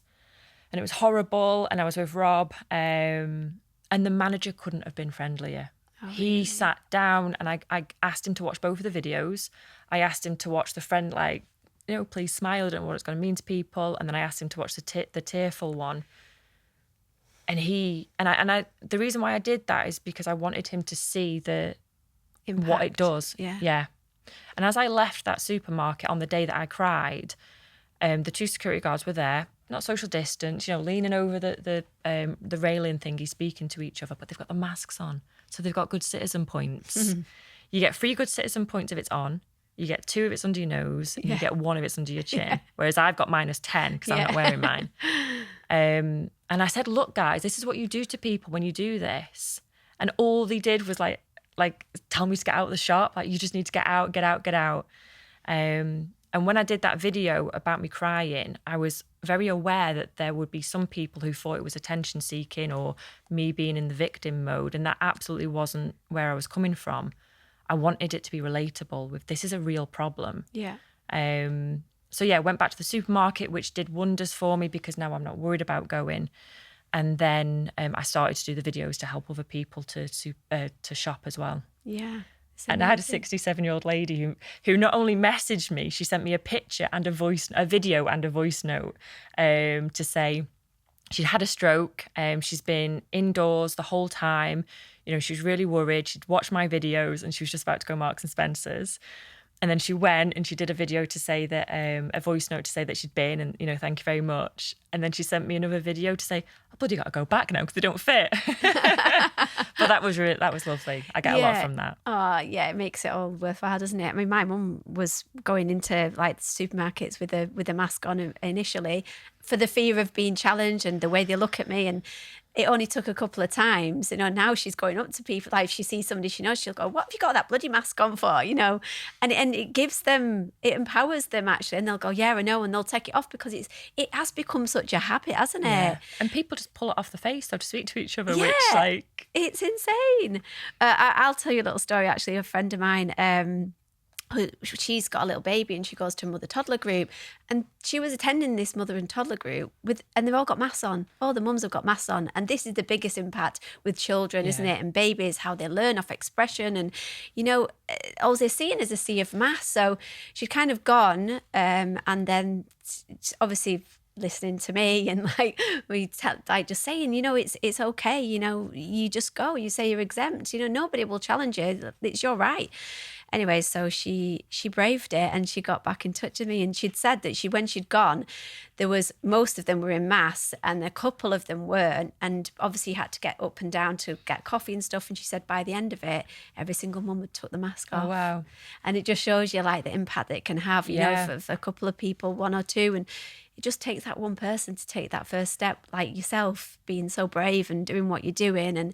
Speaker 4: And it was horrible. And I was with Rob, and the manager couldn't have been friendlier.
Speaker 1: Oh,
Speaker 4: he
Speaker 1: really?
Speaker 4: sat down, and I asked him to watch both of the videos. I asked him to watch the friend, please smile, I don't know what it's going to mean to people. And then I asked him to watch the tearful one. And the reason why I did that is because I wanted him to see what it does. Yeah. And as I left that supermarket on the day that I cried, the two security guards were there, not social distance, leaning over the railing thingy, speaking to each other, but they've got the masks on. So they've got good citizen points. Mm-hmm. You get 3 good citizen points if it's on. You get 2 if it's under your nose. And you get 1 if it's under your chin. Whereas I've got -10 because I'm not wearing mine. And I said, look, guys, this is what you do to people when you do this. And all they did was like tell me to get out of the shop. Like, you just need to get out, get out, get out. And when I did that video about me crying, I was very aware that there would be some people who thought it was attention seeking or me being in the victim mode. And that absolutely wasn't where I was coming from. I wanted it to be relatable with, this is a real problem.
Speaker 1: Yeah.
Speaker 4: So yeah, I went back to the supermarket, which did wonders for me because now I'm not worried about going. And then I started to do the videos to help other people to shop as well.
Speaker 1: Yeah.
Speaker 4: And I had a 67-year-old lady who not only messaged me, she sent me a picture and a video and a voice note to say she'd had a stroke. She's been indoors the whole time. She was really worried. She'd watched my videos and she was just about to go Marks and Spencer's. And then she went and she did a video to say that, a voice note to say that she'd been and, thank you very much. And then she sent me another video to say, I bloody got to go back now because they don't fit. But that was lovely. I get a lot from that.
Speaker 1: Oh, yeah, it makes it all worthwhile, doesn't it? I mean, my mum was going into like supermarkets with a mask on initially for the fear of being challenged and the way they look at me. And it only took a couple of times. Now she's going up to people, like if she sees somebody she knows, she'll go, what have you got that bloody mask on for? And it gives them, it empowers them actually. And they'll go, yeah, I know. And they'll take it off because it has become such a habit, hasn't it?
Speaker 4: And people just pull it off the face, so to speak to each other,
Speaker 1: Yeah,
Speaker 4: which
Speaker 1: it's insane. I'll tell you a little story actually. A friend of mine, she's got a little baby and she goes to a mother toddler group, and she was attending this mother and toddler group and they've all got masks on. All the mums have got masks on, and this is the biggest impact with children, isn't it? And babies, how they learn off expression, and all they're seeing is a sea of masks. So she'd kind of gone, and then obviously listening to me and just saying, it's okay, you just go, you say you're exempt, nobody will challenge you, it's your right. Anyway, so she braved it and she got back in touch with me, and she'd said that when she'd gone, most of them were in masks and a couple of them weren't, and obviously had to get up and down to get coffee and stuff. And she said by the end of it, every single mum had took the mask off.
Speaker 4: Oh, wow.
Speaker 1: And it just shows you like the impact that it can have, you know, for a couple of people, 1 or 2, and it just takes that one person to take that first step, like yourself being so brave and doing what you're doing, and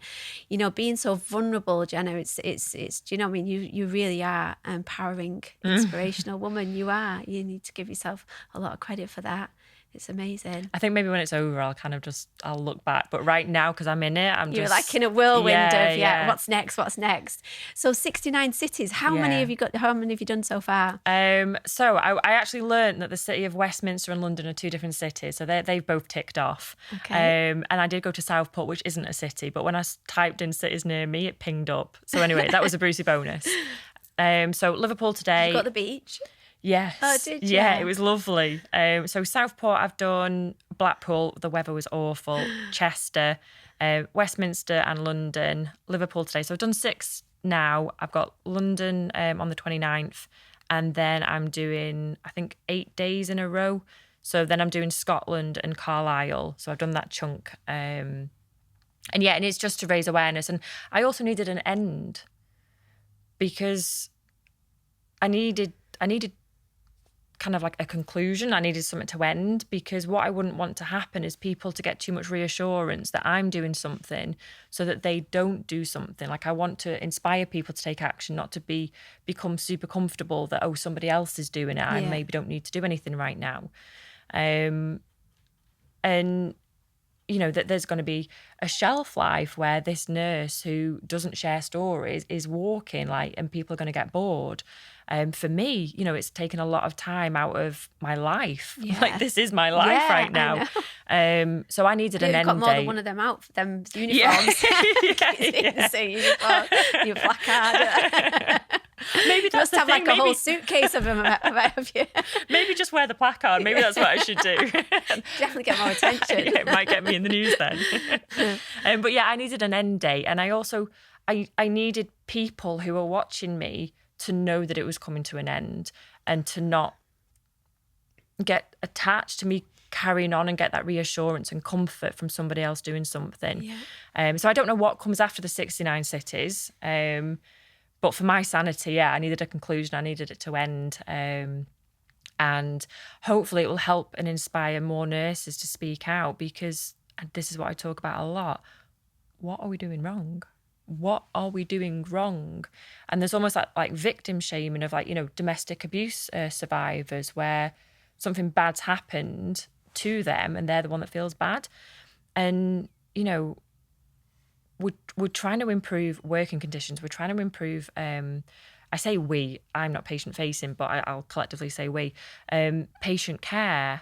Speaker 1: being so vulnerable, Jenna. It's do you know what I mean? You really are empowering, inspirational woman. You are. You need to give yourself a lot of credit for that. It's amazing.
Speaker 4: I think maybe when it's over, I'll look back. But right now, because I'm in it,
Speaker 1: You're like in a whirlwind of,
Speaker 4: yeah.
Speaker 1: what's next? So 69 cities. How many have you got? How many have you done so far?
Speaker 4: So I actually learned that the city of Westminster and London are two different cities. So they've both ticked off.
Speaker 1: Okay.
Speaker 4: And I did go to Southport, which isn't a city. But when I typed in cities near me, it pinged up. So anyway, that was a Brucey bonus. So Liverpool today.
Speaker 1: You got the beach?
Speaker 4: Yes.
Speaker 1: Oh, did you?
Speaker 4: Yeah, it was lovely. So Southport, I've done. Blackpool, the weather was awful. Chester, Westminster and London. Liverpool today. So I've done 6 now. I've got London on the 29th. And then I'm doing, I think, 8 days in a row. So then I'm doing Scotland and Carlisle. So I've done that chunk. And it's just to raise awareness. And I also needed an end because I needed kind of like a conclusion. I needed something to end, because what I wouldn't want to happen is people to get too much reassurance that I'm doing something so that they don't do something. Like, I want to inspire people to take action, not to become super comfortable that, oh, somebody else is doing it. I maybe don't need to do anything right now. And you know, that there's going to be a shelf life where this nurse who doesn't share stories is walking, like, and people are going to get bored. For me, you know, it's taken a lot of time out of my life.
Speaker 1: Yeah.
Speaker 4: Like, this is my life right now. So I needed an end
Speaker 1: date. You've got more than
Speaker 4: date.
Speaker 1: one of them out, them uniforms.
Speaker 4: Yeah.
Speaker 1: Same uniform, your placard.
Speaker 4: Maybe
Speaker 1: You
Speaker 4: that's
Speaker 1: must
Speaker 4: the
Speaker 1: have
Speaker 4: thing.
Speaker 1: like a whole suitcase of them of you.
Speaker 4: Maybe just wear the placard. Maybe that's what I should do.
Speaker 1: Definitely get more attention.
Speaker 4: Yeah, it might get me in the news then. But yeah, I needed an end date, and I needed people who were watching me to know that it was coming to an end, and to not get attached to me carrying on and get that reassurance and comfort from somebody else doing something.
Speaker 1: Yeah.
Speaker 4: So I don't know what comes after the 69 cities. But for my sanity, I needed a conclusion. I needed it to end. And hopefully it will help and inspire more nurses to speak out, because, and this is what I talk about a lot, what are we doing wrong? What are we doing wrong? And there's almost that like victim shaming of, like, you know, domestic abuse survivors, where something bad's happened to them and they're the one that feels bad. And, you know, we're trying to improve working conditions. We're trying to improve, I say we, I'm not patient facing, but I'll collectively say we, patient care.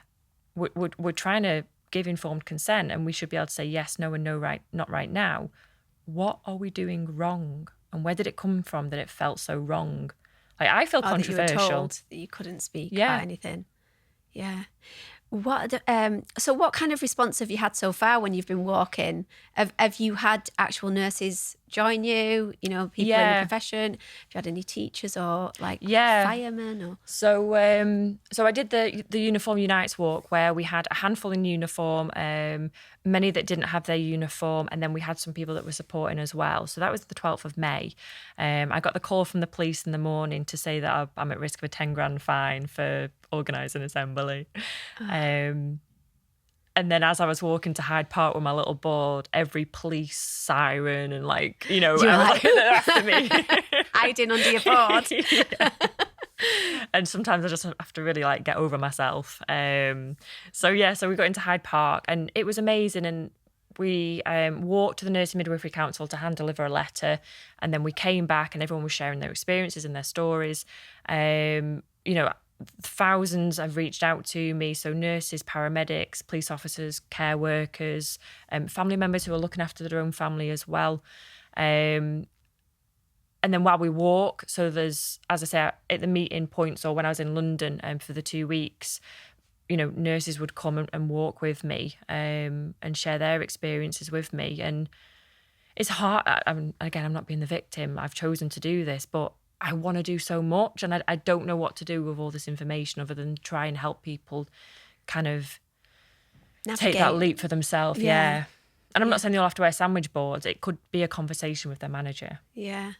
Speaker 4: We're trying to give informed consent, and we should be able to say yes, no, and no, right, not right now. What are we doing wrong? And where did it come from that it felt so wrong? Like, I feel controversial.
Speaker 1: That you were told that you couldn't speak about anything. Yeah. So what kind of response have you had so far when you've been walking? Have you had actual nurses join you, you know, people in the profession? Have you had any teachers or like firemen? Or
Speaker 4: So I did the Uniform Unites walk, where we had a handful in uniform, many that didn't have their uniform, and then we had some people that were supporting as well. So that was the 12th of May. I got the call from the police in the morning to say that I'm at risk of a 10 grand fine for organising assembly. And then as I was walking to Hyde Park with my little board, every police siren and, like, you know, they're after me.
Speaker 1: hiding under your board.
Speaker 4: And sometimes I just have to really, like, get over myself. So we got into Hyde Park, and it was amazing. And we walked to the Nursing Midwifery Council to hand deliver a letter, and then we came back and everyone was sharing their experiences and their stories. You know, thousands have reached out to me, so nurses, paramedics, police officers, care workers, family members who are looking after their own family as well. And then while we walk, so there's, as I say, at the meeting points, or when I was in London for the 2 weeks, you know, nurses would come and walk with me and share their experiences with me. And it's hard. Again, I'm not being the victim. I've chosen to do this, but I want to do so much, and I don't know what to do with all this information other than try and help people kind of take that leap for themselves. Yeah. And I'm not saying they'll have to wear sandwich boards. It could be a conversation with their manager.
Speaker 1: Yeah.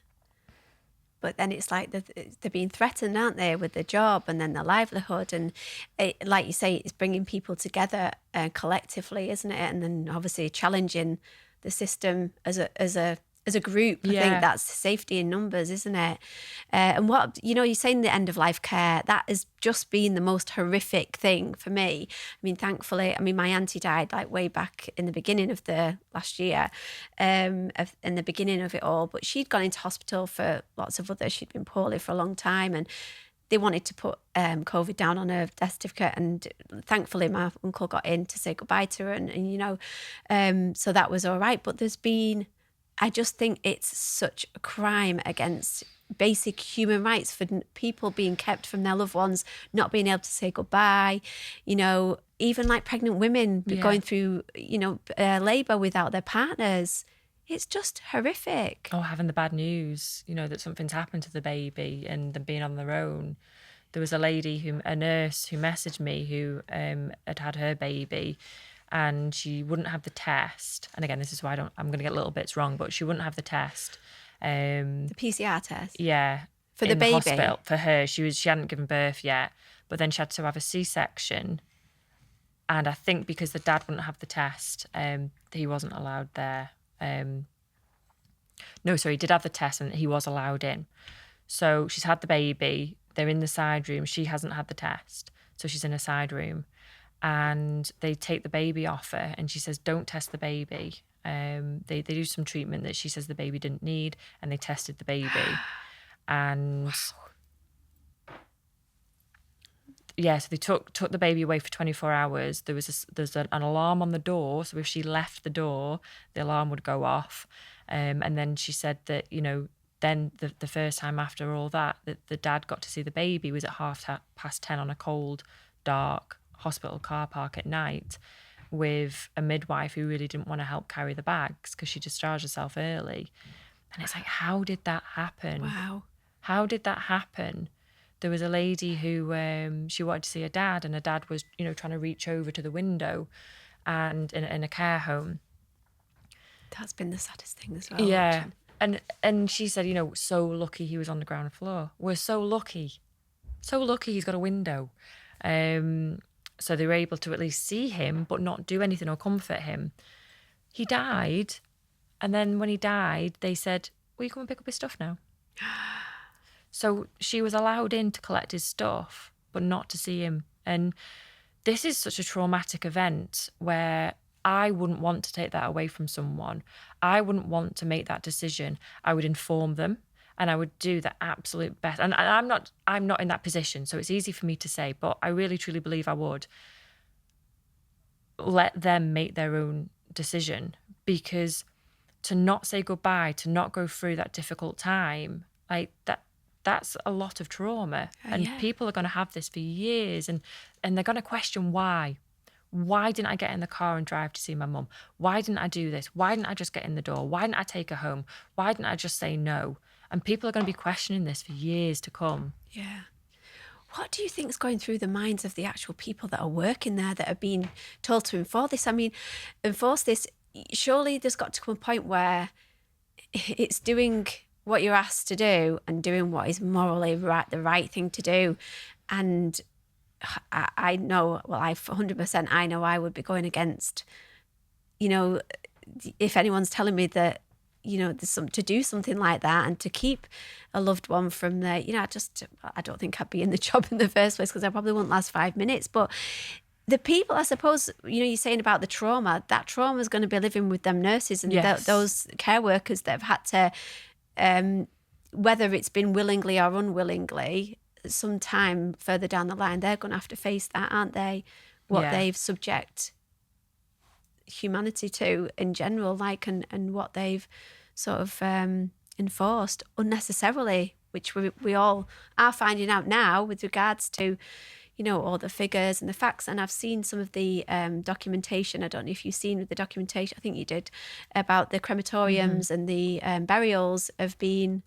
Speaker 1: But then it's like they're being threatened, aren't they, with their job and then their livelihood. And like you say, it's bringing people together collectively, isn't it? And then obviously challenging the system as a as a group. I think that's safety in numbers, isn't it? And what, you're saying the end of life care, that has just been the most horrific thing for me. I mean, thankfully, my auntie died like way back in the beginning of the last year, in the beginning of it all, but she'd gone into hospital for lots of others. She'd been poorly for a long time, and they wanted to put COVID down on her death certificate, and thankfully my uncle got in to say goodbye to her, and so that was all right. But I just think it's such a crime against basic human rights for people being kept from their loved ones, not being able to say goodbye, even like pregnant women going through, labour without their partners. It's just horrific.
Speaker 4: Oh, having the bad news, that something's happened to the baby and them being on their own. There was a nurse who messaged me who had her baby, and she wouldn't have the test. And again, this is why I'm going to get little bits wrong, but she wouldn't have the test. The
Speaker 1: PCR test?
Speaker 4: Yeah.
Speaker 1: For the baby?
Speaker 4: Hospital, for her. She hadn't given birth yet, but then she had to have a C-section. And I think because the dad wouldn't have the test, he wasn't allowed there. No, sorry, he did have the test and he was allowed in. So she's had the baby. They're in the side room. She hasn't had the test. So she's in a side room. And they take the baby off her, and she says, don't test the baby. They do some treatment that she says the baby didn't need, and they tested the baby. And so they took the baby away for 24 hours. There's an alarm on the door, so if she left the door, the alarm would go off. And then she said that, then the first time after all that the dad got to see the baby was at 10:30 on a cold, dark hospital car park at night with a midwife who really didn't want to help carry the bags because she discharged herself early. And it's like, how did that happen?
Speaker 1: Wow.
Speaker 4: How did that happen? There was a lady who she wanted to see her dad, and her dad was, trying to reach over to the window, and in a care home.
Speaker 1: That's been the saddest thing as well.
Speaker 4: Yeah. And she said, so lucky he was on the ground floor. We're so lucky. So lucky he's got a window. So they were able to at least see him, but not do anything or comfort him. He died. And then when he died, they said, will you come and pick up his stuff now? So she was allowed in to collect his stuff, but not to see him. And this is such a traumatic event where I wouldn't want to take that away from someone. I wouldn't want to make that decision. I would inform them, and I would do the absolute best. And I'm not in that position, so it's easy for me to say, but I really, truly believe I would let them make their own decision, because to not say goodbye, to not go through that difficult time, like that's a lot of trauma. People are going to have this for years, and they're going to question why. Why didn't I get in the car and drive to see my mum? Why didn't I do this? Why didn't I just get in the door? Why didn't I take her home? Why didn't I just say no? And people are going to be questioning this for years to come.
Speaker 1: Yeah. What do you think is going through the minds of the actual people that are working there, that are being told to enforce this? Surely there's got to come a point where it's doing what you're asked to do and doing what is morally the right thing to do. And I know, 100% I know I would be going against, if anyone's telling me that, there's to do something like that and to keep a loved one from there, I don't think I'd be in the job in the first place, because I probably wouldn't last 5 minutes. But the people, I suppose, you're saying about the trauma, that trauma is going to be living with them nurses and those care workers that have had to, whether it's been willingly or unwillingly, sometime further down the line, they're going to have to face that, aren't they? What they've subject humanity to in general, and what they've sort of enforced unnecessarily, which we all are finding out now with regards to, all the figures and the facts. And I've seen some of the documentation. I don't know if you've seen the documentation, I think you did, about the crematoriums and the burials have been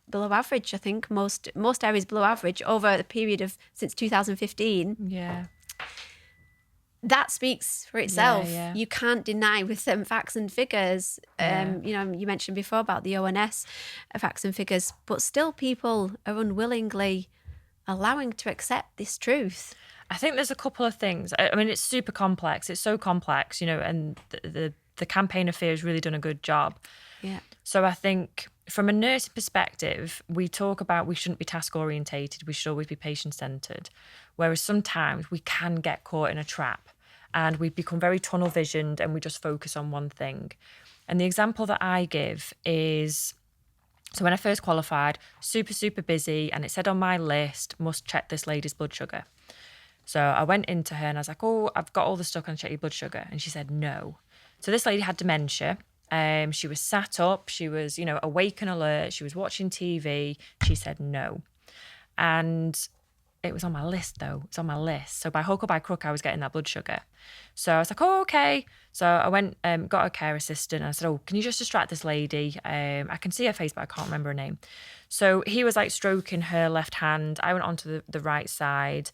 Speaker 1: below average. I think most areas below average over the period of since 2015.
Speaker 4: Yeah.
Speaker 1: That speaks for itself.
Speaker 4: Yeah.
Speaker 1: You can't deny with them facts and figures. You mentioned before about the ONS facts and figures, but still people are unwillingly allowing to accept this truth.
Speaker 4: I think there's a couple of things. I mean, it's super complex. It's so complex, and the campaign of fear has really done a good job.
Speaker 1: Yeah.
Speaker 4: So I think from a nursing perspective, we talk about we shouldn't be task orientated. We should always be patient centered. Whereas sometimes we can get caught in a trap and we become very tunnel visioned and we just focus on one thing. And the example that I give is, so when I first qualified, super, super busy, and it said on my list, must check this lady's blood sugar. So I went into her and I was like, oh, I've got all the stuff, can I check your blood sugar? And she said, no. So this lady had dementia. She was sat up, she was, awake and alert, she was watching TV. She said no. And it was on my list though. It's on my list. So by hook or by crook, I was getting that blood sugar. So I was like, oh, okay. So I went, got a care assistant. And I said, oh, can you just distract this lady? I can see her face, but I can't remember her name. So he was like stroking her left hand. I went onto the right side.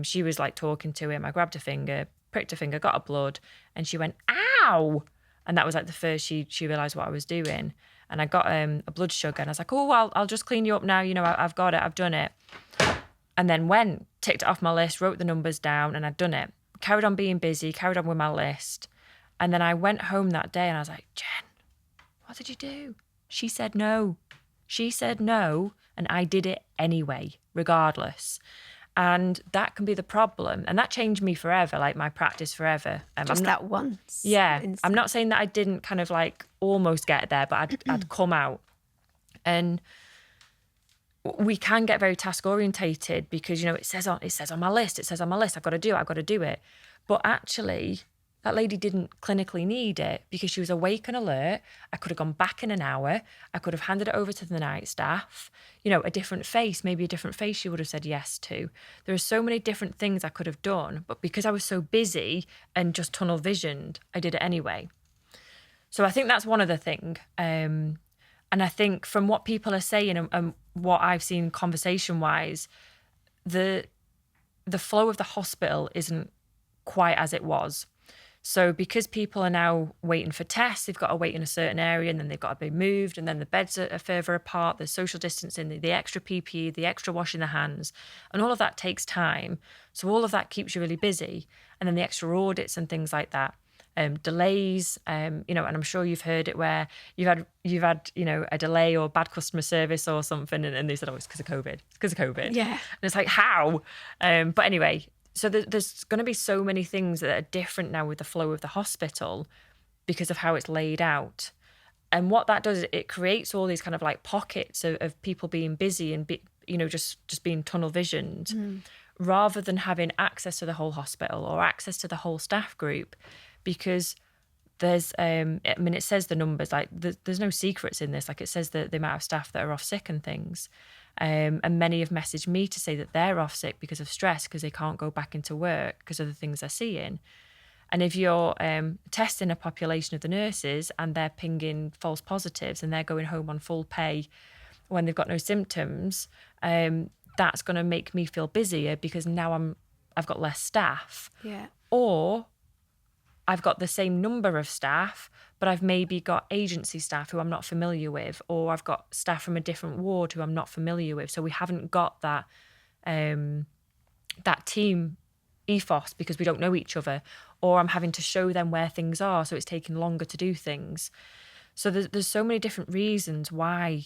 Speaker 4: She was like talking to him. I grabbed her finger, pricked her finger, got her blood. And she went, ow. And that was like the first she realised what I was doing. And I got a blood sugar. And I was like, oh, I'll just clean you up now. I've got it. I've done it. And then went, ticked it off my list, wrote the numbers down, and I'd done it. Carried on being busy, carried on with my list. And then I went home that day and I was like, Jen, what did you do? She said no. She said no, and I did it anyway, regardless. And that can be the problem. And that changed me forever, like my practice forever.
Speaker 1: Just that once.
Speaker 4: Yeah.
Speaker 1: Instant.
Speaker 4: I'm not saying that I didn't kind of like almost get there, but I'd come out. And we can get very task orientated because, it says on my list, I've got to do it. But actually, that lady didn't clinically need it because she was awake and alert. I could have gone back in an hour. I could have handed it over to the night staff. A different face, maybe a different face she would have said yes to. There are so many different things I could have done, but because I was so busy and just tunnel visioned, I did it anyway. So I think that's one other thing. And I think from what people are saying and what I've seen conversation-wise, the flow of the hospital isn't quite as it was. So because people are now waiting for tests, they've got to wait in a certain area and then they've got to be moved and then the beds are further apart, there's social distancing, the extra PPE, the extra washing the hands, and all of that takes time. So all of that keeps you really busy. And then the extra audits and things like that. Delays, and I'm sure you've heard it where you've had a delay or bad customer service or something, and they said, oh, it's because of COVID.
Speaker 1: Yeah.
Speaker 4: And it's like, how? But anyway, so there's going to be so many things that are different now with the flow of the hospital because of how it's laid out. And what that does, it creates all these kind of like pockets of people being busy and just being tunnel visioned, rather than having access to the whole hospital or access to the whole staff group. Because there's, it says the numbers, like there's no secrets in this. Like it says the amount of staff that are off sick and things. And many have messaged me to say that they're off sick because of stress, because they can't go back into work because of the things they're seeing. And if you're testing a population of the nurses and they're pinging false positives and they're going home on full pay when they've got no symptoms, that's going to make me feel busier because now I've got less staff.
Speaker 1: Yeah.
Speaker 4: Or I've got the same number of staff, but I've maybe got agency staff who I'm not familiar with, or I've got staff from a different ward who I'm not familiar with. So we haven't got that team ethos because we don't know each other, or I'm having to show them where things are, so it's taking longer to do things. So there's so many different reasons why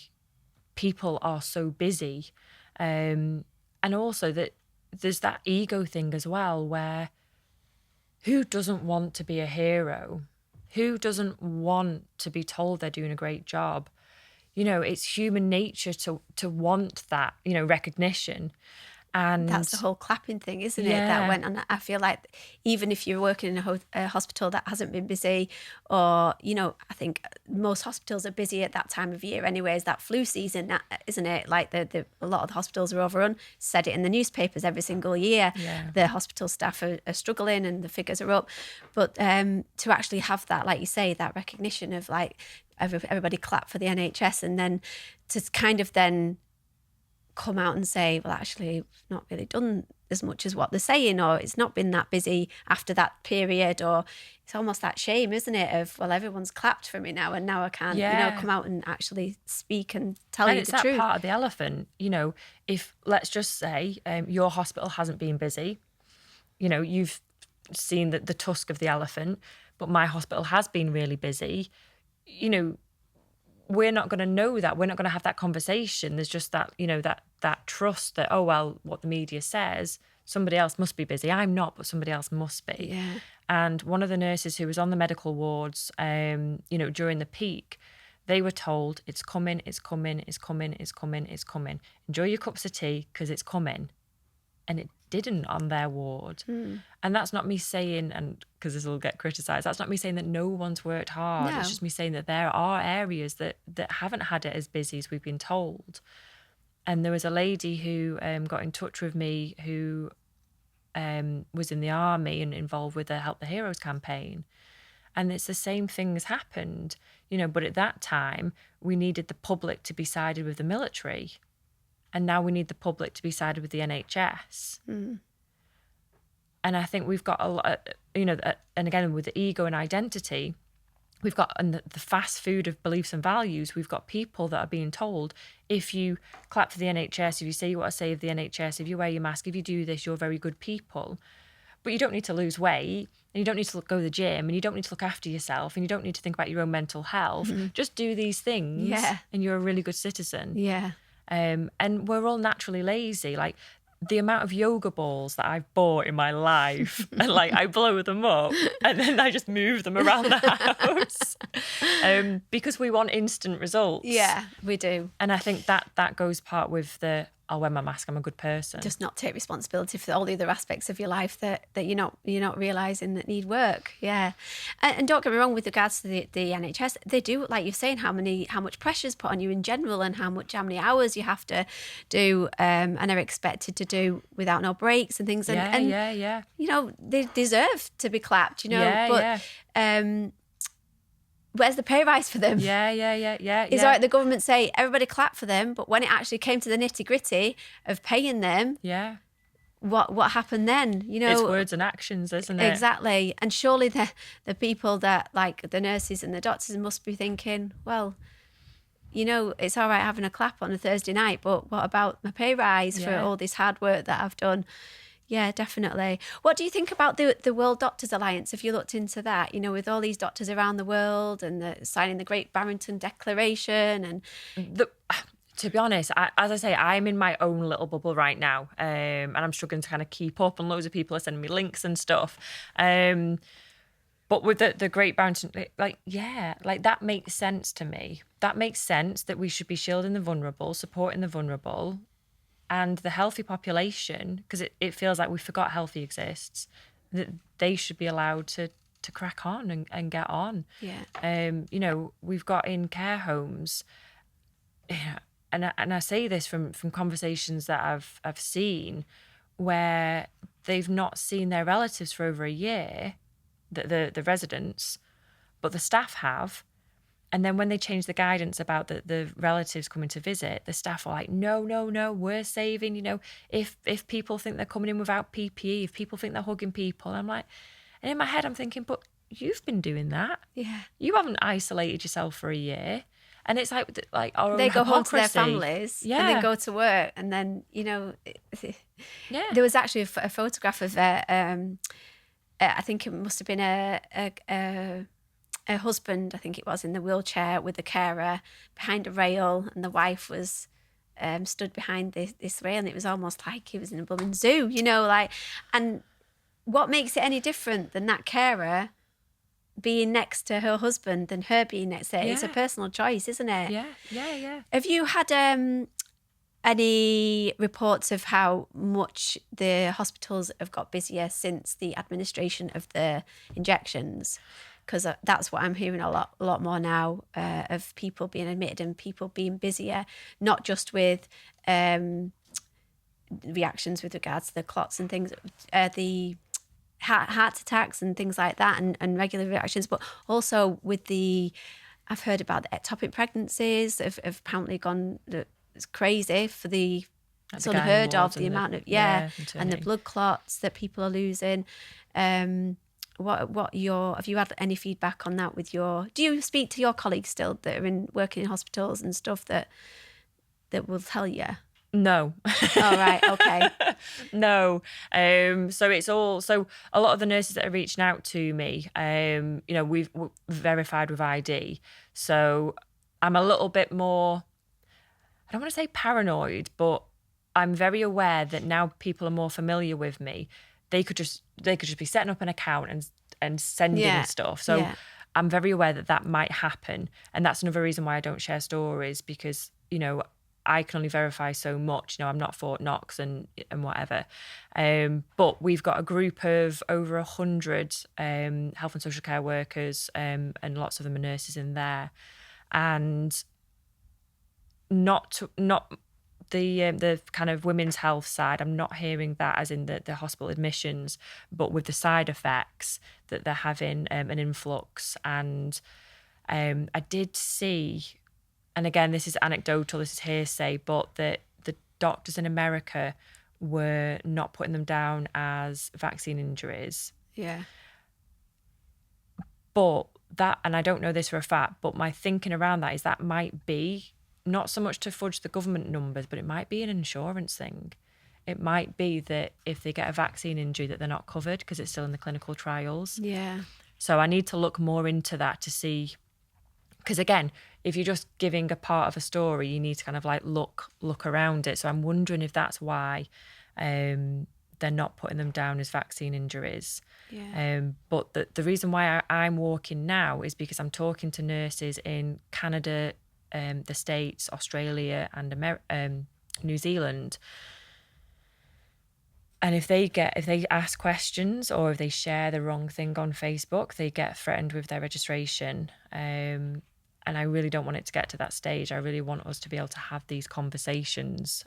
Speaker 4: people are so busy. And also that there's that ego thing as well, where who doesn't want to be a hero? Who doesn't want to be told they're doing a great job? It's human nature to want that, recognition. And
Speaker 1: that's the whole clapping thing, isn't it?
Speaker 4: Yeah.
Speaker 1: That went on. I feel like even if you're working in a hospital that hasn't been busy, or, I think most hospitals are busy at that time of year anyways, that flu season, isn't it? Like a lot of the hospitals are overrun. Said it in the newspapers every single year.
Speaker 4: Yeah.
Speaker 1: The hospital staff are struggling and the figures are up. But to actually have that, like you say, that recognition of like everybody clap for the NHS, and then to kind of then come out and say, well, actually, it's not really done as much as what they're saying, or it's not been that busy after that period, or it's almost that shame, isn't it, of, well, everyone's clapped for me now and now I can't, come out and actually speak and tell you the truth.
Speaker 4: And it's that part of the elephant, if, let's just say, your hospital hasn't been busy, you've seen the tusk of the elephant, but my hospital has been really busy, we're not going to know that. We're not going to have that conversation. There's just that, that trust that, oh, well, what the media says, somebody else must be busy. I'm not, but somebody else must be.
Speaker 1: Yeah.
Speaker 4: And one of the nurses who was on the medical wards, during the peak, they were told, it's coming, it's coming, it's coming, it's coming, it's coming. Enjoy your cups of tea because it's coming. And it didn't on their ward. And that's not me saying, and because this will get criticised, that's not me saying that no one's worked hard.
Speaker 1: No.
Speaker 4: It's just me saying that there are areas that haven't had it as busy as we've been told. And there was a lady who got in touch with me who was in the army and involved with the Help the Heroes campaign. And it's the same thing has happened, but at that time, we needed the public to be sided with the military. And now we need the public to be sided with the NHS. And I think we've got a lot, and again, with the ego and identity, we've got the fast food of beliefs and values, we've got people that are being told, if you clap for the NHS, if you say you want to save the NHS, if you wear your mask, if you do this, you're very good people. But you don't need to lose weight, and you don't need to go to the gym, and you don't need to look after yourself, and you don't need to think about your own mental health. Just do these things, and you're a really good citizen.
Speaker 1: Yeah.
Speaker 4: And we're all naturally lazy. Like the amount of yoga balls that I've bought in my life, and I blow them up and then I just move them around the house because we want instant results.
Speaker 1: Yeah, we do.
Speaker 4: And I think that goes part with I'll wear my mask, I'm a good person.
Speaker 1: Just not take responsibility for all the other aspects of your life that you're not realising that need work. Yeah. And don't get me wrong, with regards to the NHS, they do, like you're saying, how much pressure's put on you in general, and how many hours you have to do and are expected to do without no breaks and things.
Speaker 4: Yeah.
Speaker 1: They deserve to be clapped,
Speaker 4: Yeah.
Speaker 1: Where's the pay rise for them?
Speaker 4: Yeah.
Speaker 1: It's all right, the government say everybody clap for them, but when it actually came to the nitty-gritty of paying them, what happened then?
Speaker 4: It's words and actions, isn't it?
Speaker 1: Exactly. And surely the people that, like the nurses and the doctors, must be thinking, well, it's all right having a clap on a Thursday night, but what about my pay rise for all this hard work that I've done? Yeah, definitely. What do you think about the World Doctors Alliance? Have you looked into that? With all these doctors around the world and signing the Great Barrington Declaration and
Speaker 4: to be honest, as I say, I'm in my own little bubble right now, and I'm struggling to kind of keep up. And loads of people are sending me links and stuff. But with the Great Barrington, that makes sense to me. That makes sense that we should be shielding the vulnerable, supporting the vulnerable. And the healthy population, because it feels like we forgot healthy exists, that they should be allowed to crack on and get on.
Speaker 1: Yeah.
Speaker 4: We've got in care homes, and I say this from conversations that I've seen, where they've not seen their relatives for over a year, the residents, but the staff have. And then when they changed the guidance about the relatives coming to visit, the staff were like, no, we're saving, if people think they're coming in without PPE, if people think they're hugging people. I'm like, and in my head, I'm thinking, but you've been doing that.
Speaker 1: Yeah.
Speaker 4: You haven't isolated yourself for a year. And it's like our
Speaker 1: they go home to their
Speaker 4: hypocrisy.
Speaker 1: families and then go to work. And then, there was actually a photograph of, I think it must have been a husband, I think it was, in the wheelchair with the carer behind a rail, and the wife was stood behind this rail, and it was almost like he was in a blooming zoo, and what makes it any different than that carer being next to her husband than her being next to her? It's a personal choice, isn't it?
Speaker 4: Yeah.
Speaker 1: Have you had any reports of how much the hospitals have got busier since the administration of the injections? Because that's what I'm hearing a lot more now, of people being admitted and people being busier, not just with reactions with regards to the clots and things, the heart attacks and things like that, and regular reactions, but also with I've heard about the ectopic pregnancies have apparently gone crazy for it's unheard of, the amount of, and the blood clots that people are losing. Have you had any feedback on that do you speak to your colleagues still that are working in hospitals and stuff that will tell you?
Speaker 4: No.
Speaker 1: Oh, right. Okay.
Speaker 4: No. So a lot of the nurses that are reaching out to me, we've verified with ID. So I'm a little bit more, I don't want to say paranoid, but I'm very aware that now people are more familiar with me. They could just be setting up an account and sending stuff. So I'm very aware that might happen. And that's another reason why I don't share stories, because, you know, I can only verify so much. You know, I'm not Fort Knox and whatever. But we've got a group of over 100 health and social care workers, and lots of them are nurses in there. And not the kind of women's health side, I'm not hearing that as in the hospital admissions, but with the side effects that they're having an influx. And I did see, and again, this is anecdotal, this is hearsay, but the doctors in America were not putting them down as vaccine injuries.
Speaker 1: Yeah.
Speaker 4: But that, and I don't know this for a fact, but my thinking around that is that might be not so much to fudge the government numbers, but it might be an insurance thing. It might be that if they get a vaccine injury that they're not covered because it's still in the clinical trials.
Speaker 1: Yeah.
Speaker 4: So I need to look more into that to see, because again, if you're just giving a part of a story, you need to kind of like look around it. So I'm wondering if that's why they're not putting them down as vaccine injuries.
Speaker 1: Yeah.
Speaker 4: But the reason why I'm walking now is because I'm talking to nurses in Canada, the States, Australia, and New Zealand. And if they ask questions or if they share the wrong thing on Facebook, they get threatened with their registration. And I really don't want it to get to that stage. I really want us to be able to have these conversations,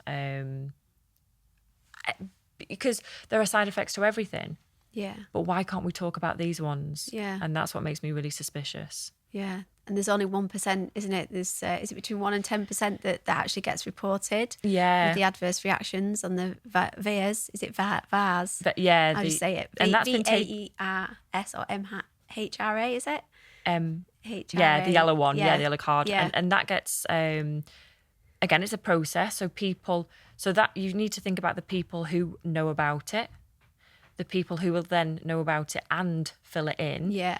Speaker 4: because there are side effects to everything.
Speaker 1: Yeah.
Speaker 4: But why can't we talk about these ones?
Speaker 1: Yeah.
Speaker 4: And that's what makes me really suspicious.
Speaker 1: Yeah. And there's only 1%, isn't it? There's is it between 1 and 10% that actually gets reported?
Speaker 4: Yeah.
Speaker 1: With the adverse reactions on the VAERS. Is it VAERS?
Speaker 4: But yeah.
Speaker 1: How do you say it?
Speaker 4: And that's been
Speaker 1: VAERS or MHRA, is it? HRA.
Speaker 4: Yeah, the yellow one.
Speaker 1: Yeah.
Speaker 4: The yellow card.
Speaker 1: Yeah.
Speaker 4: And that gets, again, it's a process. So that you need to think about the people who know about it, the people who will then know about it and fill it in.
Speaker 1: Yeah.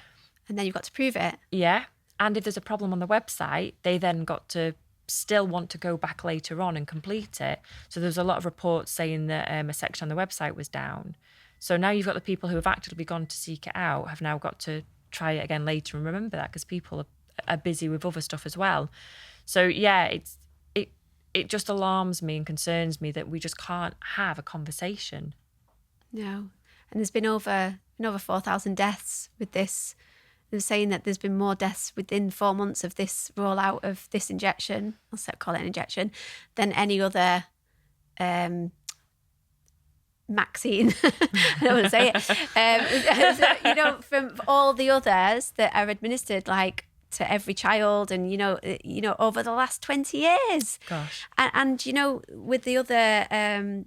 Speaker 1: And then you've got to prove it.
Speaker 4: Yeah. And if there's a problem on the website, they then got to still want to go back later on and complete it. So there's a lot of reports saying that a section on the website was down. So now you've got the people who have actively gone to seek it out have now got to try it again later and remember that, because people are busy with other stuff as well. So yeah, it just alarms me and concerns me that we just can't have a conversation.
Speaker 1: No. And there's been over 4,000 deaths with this. They're saying that there's been more deaths within 4 months of this rollout of this injection, I'll call it an injection, than any other vaccine. I don't want to say it. From all the others that are administered, like to every child, and over the last 20 years.
Speaker 4: Gosh.
Speaker 1: And with the other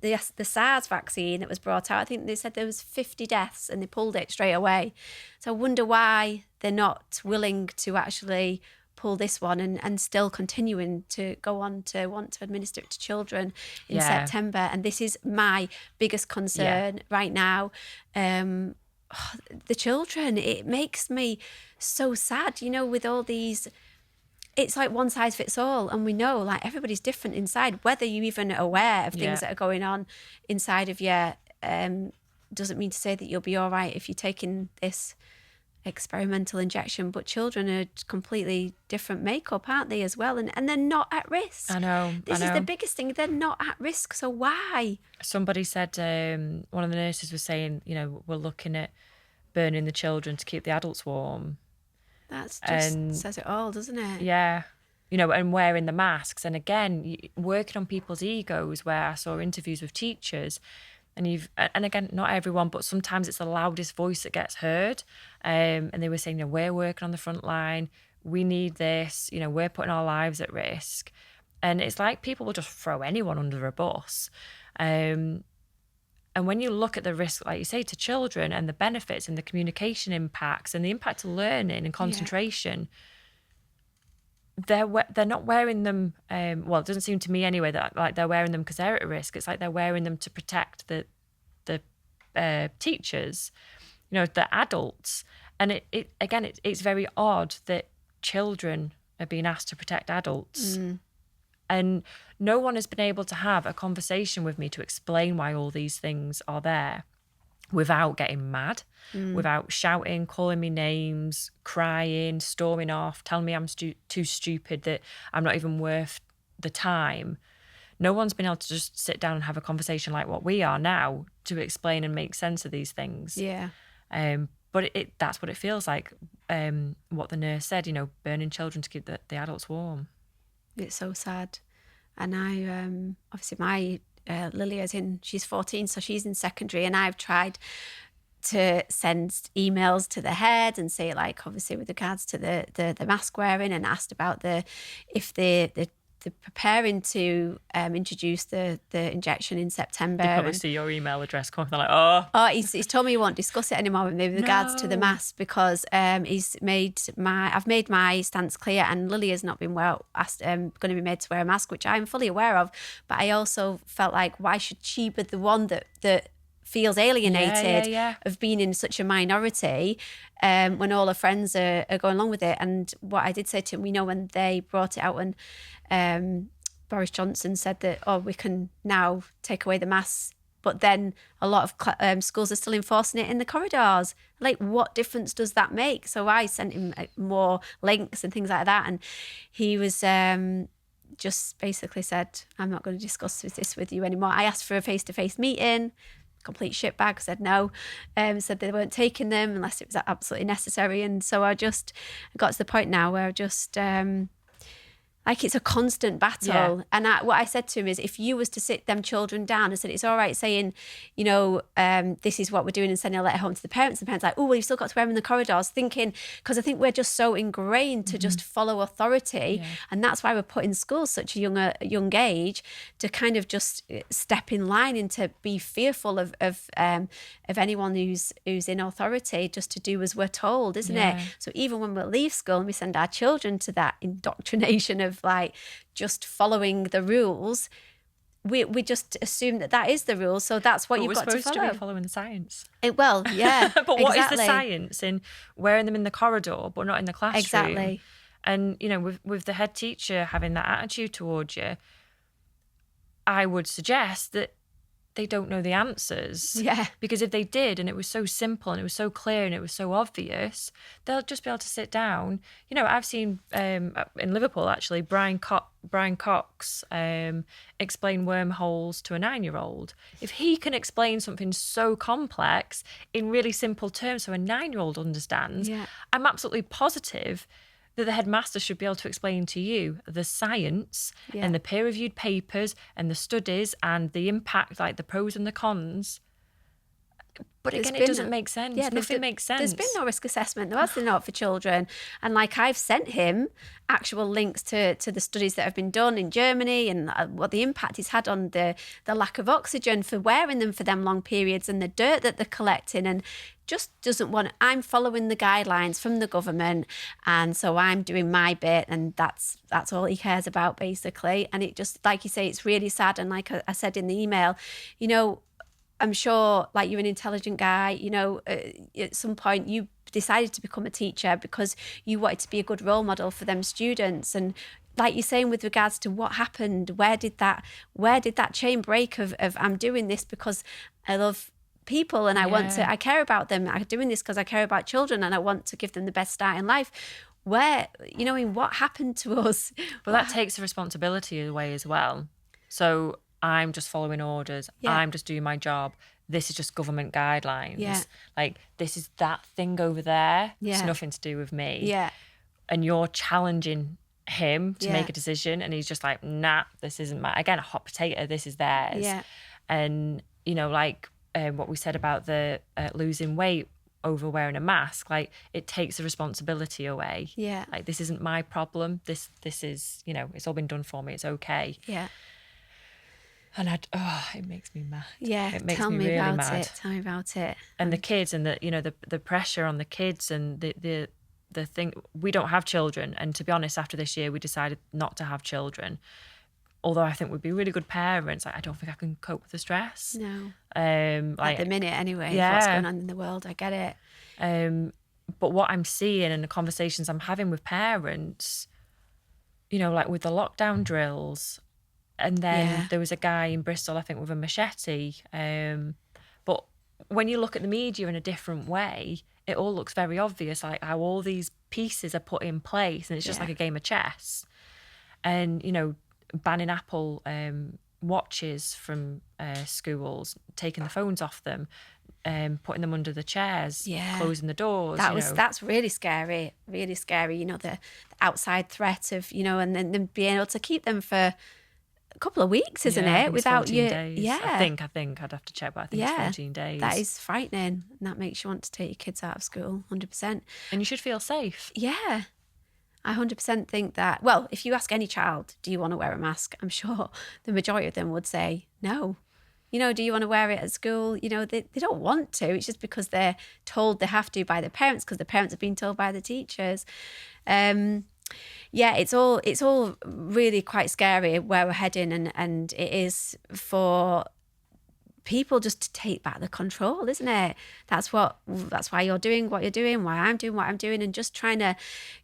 Speaker 1: the SARS vaccine that was brought out, I think they said there was 50 deaths and they pulled it straight away. So I wonder why they're not willing to actually pull this one and still continuing to go on to want to administer it to children in September. And this is my biggest concern right now. The children, it makes me so sad, with all these, it's like one size fits all. And we know like everybody's different inside, whether you're even aware of things that are going on inside of you, doesn't mean to say that you'll be all right if you're taking this experimental injection. But children are completely different makeup, aren't they, as well? And they're not at risk.
Speaker 4: I know.
Speaker 1: This is the biggest thing. They're not at risk. So why?
Speaker 4: Somebody said, one of the nurses was saying, we're looking at burning the children to keep the adults warm.
Speaker 1: That's just says it all, doesn't it?
Speaker 4: Yeah. And wearing the masks. And again, working on people's egos, where I saw interviews with teachers, and again, not everyone, but sometimes it's the loudest voice that gets heard. And they were saying, we're working on the front line. We need this. We're putting our lives at risk. And it's like people will just throw anyone under a bus. And when you look at the risk, like you say, to children and the benefits and the communication impacts and the impact to learning and concentration, they're not wearing them. Well, it doesn't seem to me anyway that like they're wearing them because they're at risk. It's like they're wearing them to protect the teachers, the adults. And it's very odd that children are being asked to protect adults. And no one has been able to have a conversation with me to explain why all these things are there without getting mad, without shouting, calling me names, crying, storming off, telling me I'm too stupid, that I'm not even worth the time. No one's been able to just sit down and have a conversation like what we are now to explain and make sense of these things.
Speaker 1: Yeah.
Speaker 4: But that's what it feels like. What the nurse said, burning children to keep the adults warm.
Speaker 1: It's so sad. And I, obviously my Lilia she's 14, so she's in secondary, and I've tried to send emails to the head and say, like, obviously with regards to the mask wearing, and asked about if they're preparing to introduce the injection in September.
Speaker 4: They probably see your email address come up, they're like, oh.
Speaker 1: He's told me he won't discuss it anymore with me with regards to the mask, because I've made my stance clear, and Lily has not been going to be made to wear a mask, which I'm fully aware of. But I also felt like, why should she be the one that feels alienated of being in such a minority when all her friends are going along with it? And what I did say to him, when they brought it out, and Boris Johnson said that, we can now take away the masks, but then a lot of schools are still enforcing it in the corridors. Like, what difference does that make? So I sent him more links and things like that, and he was just basically said, I'm not going to discuss this with you anymore. I asked for a face-to-face meeting. Complete shitbag, said no, said they weren't taking them unless it was absolutely necessary. And so I got to the point now where I just like, it's a constant battle. And what I said to him is, if you was to sit them children down and said, it's all right saying, this is what we're doing, and sending a letter home to the parents, and the parents like, oh, well, you've still got to wear them in the corridors, thinking, because I think we're just so ingrained to just follow authority. And that's why we're put in schools such a young age, to kind of just step in line and to be fearful of anyone who's in authority, just to do as we're told, isn't it? So even when we leave school and we send our children to that indoctrination of like just following the rules, we just assume that is the rule, so that's what you've got to follow.
Speaker 4: We're supposed to be following the science.
Speaker 1: But
Speaker 4: what is the science in wearing them in the corridor but not in the classroom?
Speaker 1: Exactly.
Speaker 4: And with the head teacher having that attitude towards you, I would suggest that they don't know the answers.
Speaker 1: Yeah.
Speaker 4: Because if they did, and it was so simple and it was so clear and it was so obvious, they'll just be able to sit down. I've seen in Liverpool, actually, Brian Cox explain wormholes to a 9-year-old. If he can explain something so complex in really simple terms so a 9-year-old understands, I'm absolutely positive that the headmaster should be able to explain to you the science and the peer-reviewed papers and the studies and the impact, like the pros and the cons. But again, it doesn't make sense. Nothing makes sense.
Speaker 1: There's been no risk assessment, though, has there not, for children? And like, I've sent him actual links to the studies that have been done in Germany, and what the impact it's had on the lack of oxygen for wearing them for them long periods, and the dirt that they're collecting, and just doesn't want. I'm following the guidelines from the government, and so I'm doing my bit, and that's all he cares about, basically. And it just, like you say, it's really sad. And like I said in the email, I'm sure, like, you're an intelligent guy, at some point you decided to become a teacher because you wanted to be a good role model for them students. And like you're saying, with regards to what happened, where did that chain break of I'm doing this because I love people and I care about them. I'm doing this because I care about children and I want to give them the best start in life. Where, what happened to us?
Speaker 4: Well, that takes the responsibility away as well. So I'm just following orders. I'm just doing my job. This is just government guidelines.
Speaker 1: Yeah.
Speaker 4: Like, this is that thing over there.
Speaker 1: Yeah.
Speaker 4: It's nothing to do with me.
Speaker 1: Yeah.
Speaker 4: And you're challenging him to make a decision, and he's just like, nah, this isn't my, again, a hot potato, this is theirs.
Speaker 1: Yeah.
Speaker 4: And, what we said about the losing weight over wearing a mask, like, it takes the responsibility away.
Speaker 1: Yeah.
Speaker 4: Like, this isn't my problem. This is, it's all been done for me. It's okay.
Speaker 1: Yeah.
Speaker 4: And it makes me mad.
Speaker 1: Yeah,
Speaker 4: it makes
Speaker 1: tell
Speaker 4: me
Speaker 1: me
Speaker 4: really
Speaker 1: about
Speaker 4: mad.
Speaker 1: it. Tell me about it.
Speaker 4: And the kids, and the pressure on the kids, and the thing. We don't have children, and to be honest, after this year, we decided not to have children. Although I think we'd be really good parents, I don't think I can cope with the stress.
Speaker 1: No.
Speaker 4: At
Speaker 1: the minute, anyway.
Speaker 4: Yeah.
Speaker 1: What's going on in the world? I get it.
Speaker 4: But what I'm seeing and the conversations I'm having with parents, like with the lockdown drills, and then
Speaker 1: Yeah.
Speaker 4: there was a guy in Bristol, I think, with a machete. But when you look at the media in a different way, it all looks very obvious, like how all these pieces are put in place, and it's just like a game of chess. And, banning Apple watches from schools, taking the phones off them, putting them under the chairs, closing the doors.
Speaker 1: That's really scary, really scary. The outside threat of, and then being able to keep them for a couple of weeks, isn't it?
Speaker 4: Without 14
Speaker 1: you,
Speaker 4: days.
Speaker 1: yeah.
Speaker 4: I think I'd have to check, but I think it's 14 days.
Speaker 1: That is frightening, and that makes you want to take your kids out of school, 100%.
Speaker 4: And you should feel safe.
Speaker 1: Yeah. I 100% think that, well, if you ask any child, do you want to wear a mask? I'm sure the majority of them would say no. Do you want to wear it at school? They don't want to. It's just because they're told they have to by their parents, because the parents have been told by the teachers. It's all really quite scary where we're heading, and it is for people just to take back the control, isn't it? That's why you're doing what you're doing, why I'm doing what I'm doing, and just trying to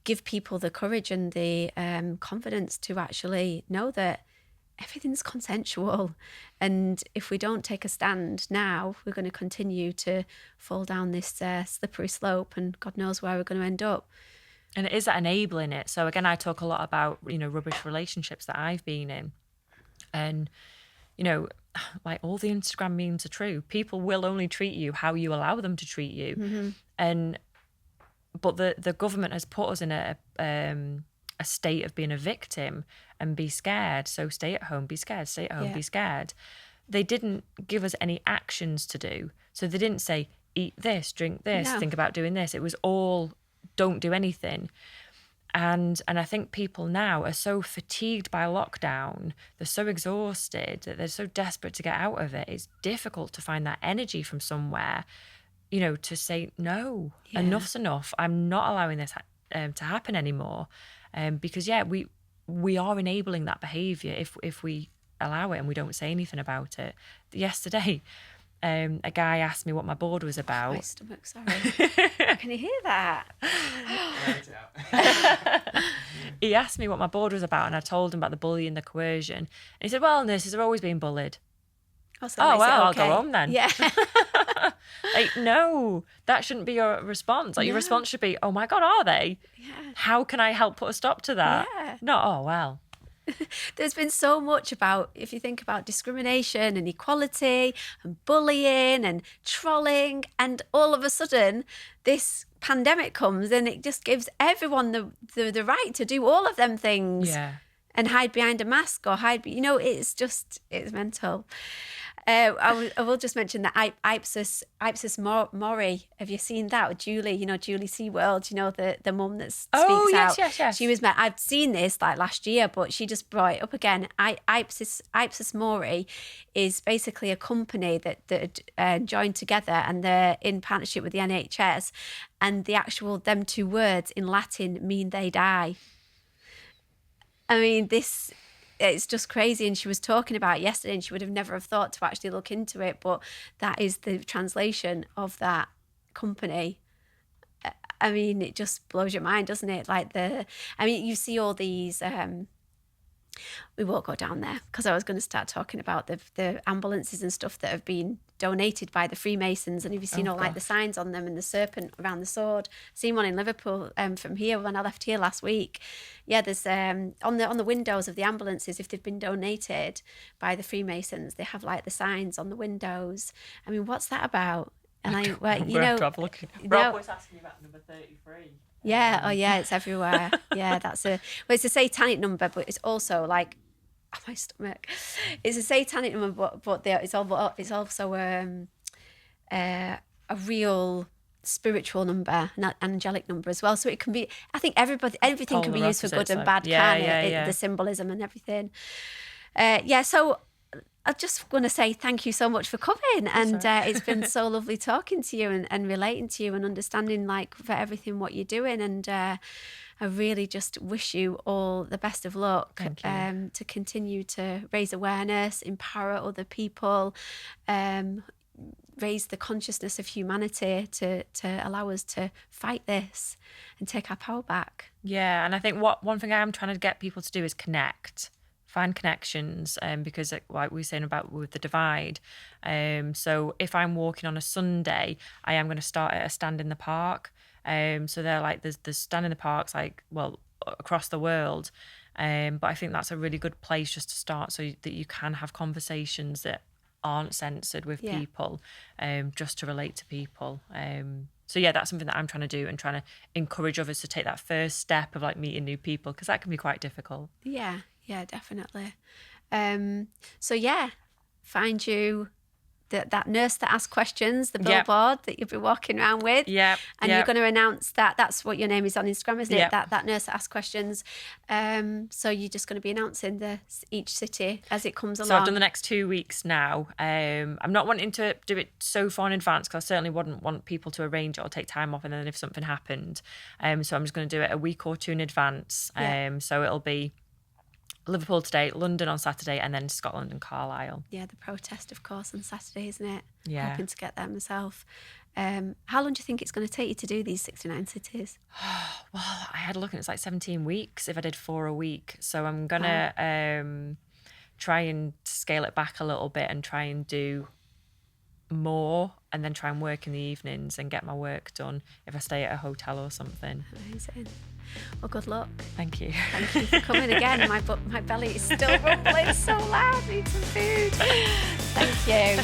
Speaker 1: give people the courage and the confidence to actually know that everything's consensual. And if we don't take a stand now, we're going to continue to fall down this slippery slope, and God knows where we're going to end up.
Speaker 4: And it is that enabling it. So again, I talk a lot about, rubbish relationships that I've been in. And, like all the Instagram memes are true. People will only treat you how you allow them to treat you. Mm-hmm. But the government has put us in a state of being a victim and be scared. So stay at home, be scared, stay at home, be scared. They didn't give us any actions to do. So they didn't say, eat this, drink this, think about doing this. It was all, don't do anything. And I think people now are so fatigued by lockdown, they're so exhausted, that they're so desperate to get out of it. It's difficult to find that energy from somewhere, to say, no, enough's enough. I'm not allowing this to happen anymore. Because, we are enabling that behaviour if we allow it and we don't say anything about it. Yesterday, a guy asked me what my board was about.
Speaker 1: My stomach, sorry. Can you hear that?
Speaker 4: He asked me what my board was about, and I told him about the bullying, the coercion. And he said, well, nurses are always being bullied. I'll go home then.
Speaker 1: Yeah.
Speaker 4: Like, no, that shouldn't be your response. Like, your response should be, oh my God, are they?
Speaker 1: Yeah.
Speaker 4: How can I help put a stop to that?
Speaker 1: Yeah.
Speaker 4: Not, oh, well.
Speaker 1: There's been so much about, if you think about discrimination and equality and bullying and trolling, and all of a sudden this pandemic comes and it just gives everyone the right to do all of them things and hide behind a mask or it's mental. I will just mention that Ipsos Mori. Have you seen that with Julie? Julie Seaworld. The mum that speaks out.
Speaker 4: Yes.
Speaker 1: She was. I've seen this like last year, but she just brought it up again. Ipsos Mori is basically a company that joined together, and they're in partnership with the NHS. And them two words in Latin mean they die. I mean, it's just crazy. And she was talking about it yesterday, and she would have never have thought to actually look into it, but that is the translation of that company. I mean, it just blows your mind, doesn't it? You see all these we won't go down there, because I was going to start talking about the ambulances and stuff that have been donated by the Freemasons. And have you seen the signs on them and the serpent around the sword? Seen one in Liverpool from here when I left here last week. Yeah, there's on the windows of the ambulances, if they've been donated by the Freemasons, they have the signs on the windows. I mean, what's that about? And
Speaker 4: Rob was asking me about number 33.
Speaker 1: Yeah, it's everywhere. Yeah, it's a satanic number, but it's also my stomach. It's a satanic number, but it's also a real spiritual number, an angelic number as well. So it can be, I think everything can be used for good and bad, the symbolism and everything. So I just want to say thank you so much for coming, and it's been so lovely talking to you and relating to you and understanding for everything what you're doing, and I really just wish you all the best of luck to continue to raise awareness, empower other people, raise the consciousness of humanity to allow us to fight this and take our power back.
Speaker 4: Yeah, and I think one thing I am trying to get people to do is find connections, because like we were saying about with the divide. So if I'm walking on a Sunday, I am going to start at a stand in the park. So they're like, there's stand in the parks, like, well, across the world. But I think that's a really good place just to start, so that you can have conversations that aren't censored with people, just to relate to people. So yeah, that's something that I'm trying to do, and trying to encourage others to take that first step of like meeting new people, because that can be quite difficult.
Speaker 1: Yeah, definitely. So yeah, find you that nurse that asks questions, the billboard that you'll be walking around with.
Speaker 4: Yeah.
Speaker 1: And you're going to announce that. That's what your name is on Instagram, isn't it? That nurse that asks questions. So you're just going to be announcing each city as it comes along.
Speaker 4: So I've done the next 2 weeks now. I'm not wanting to do it so far in advance, because I certainly wouldn't want people to arrange it or take time off and then if something happened. So I'm just going to do it a week or two in advance. So it'll be Liverpool today, London on Saturday, and then Scotland and Carlisle.
Speaker 1: Yeah, the protest, of course, on Saturday, isn't it?
Speaker 4: Yeah.
Speaker 1: Hoping to get there myself. How long do you think it's going to take you to do these 69 cities?
Speaker 4: Well, I had a look, and it's like 17 weeks if I did 4 a week. So I'm going to try and scale it back a little bit and try and do more, and then try and work in the evenings and get my work done if I stay at a hotel or something.
Speaker 1: Amazing. Well, good luck.
Speaker 4: Thank you.
Speaker 1: Thank you for coming again. My belly is still rumbling so loud. I need some food. Thank you.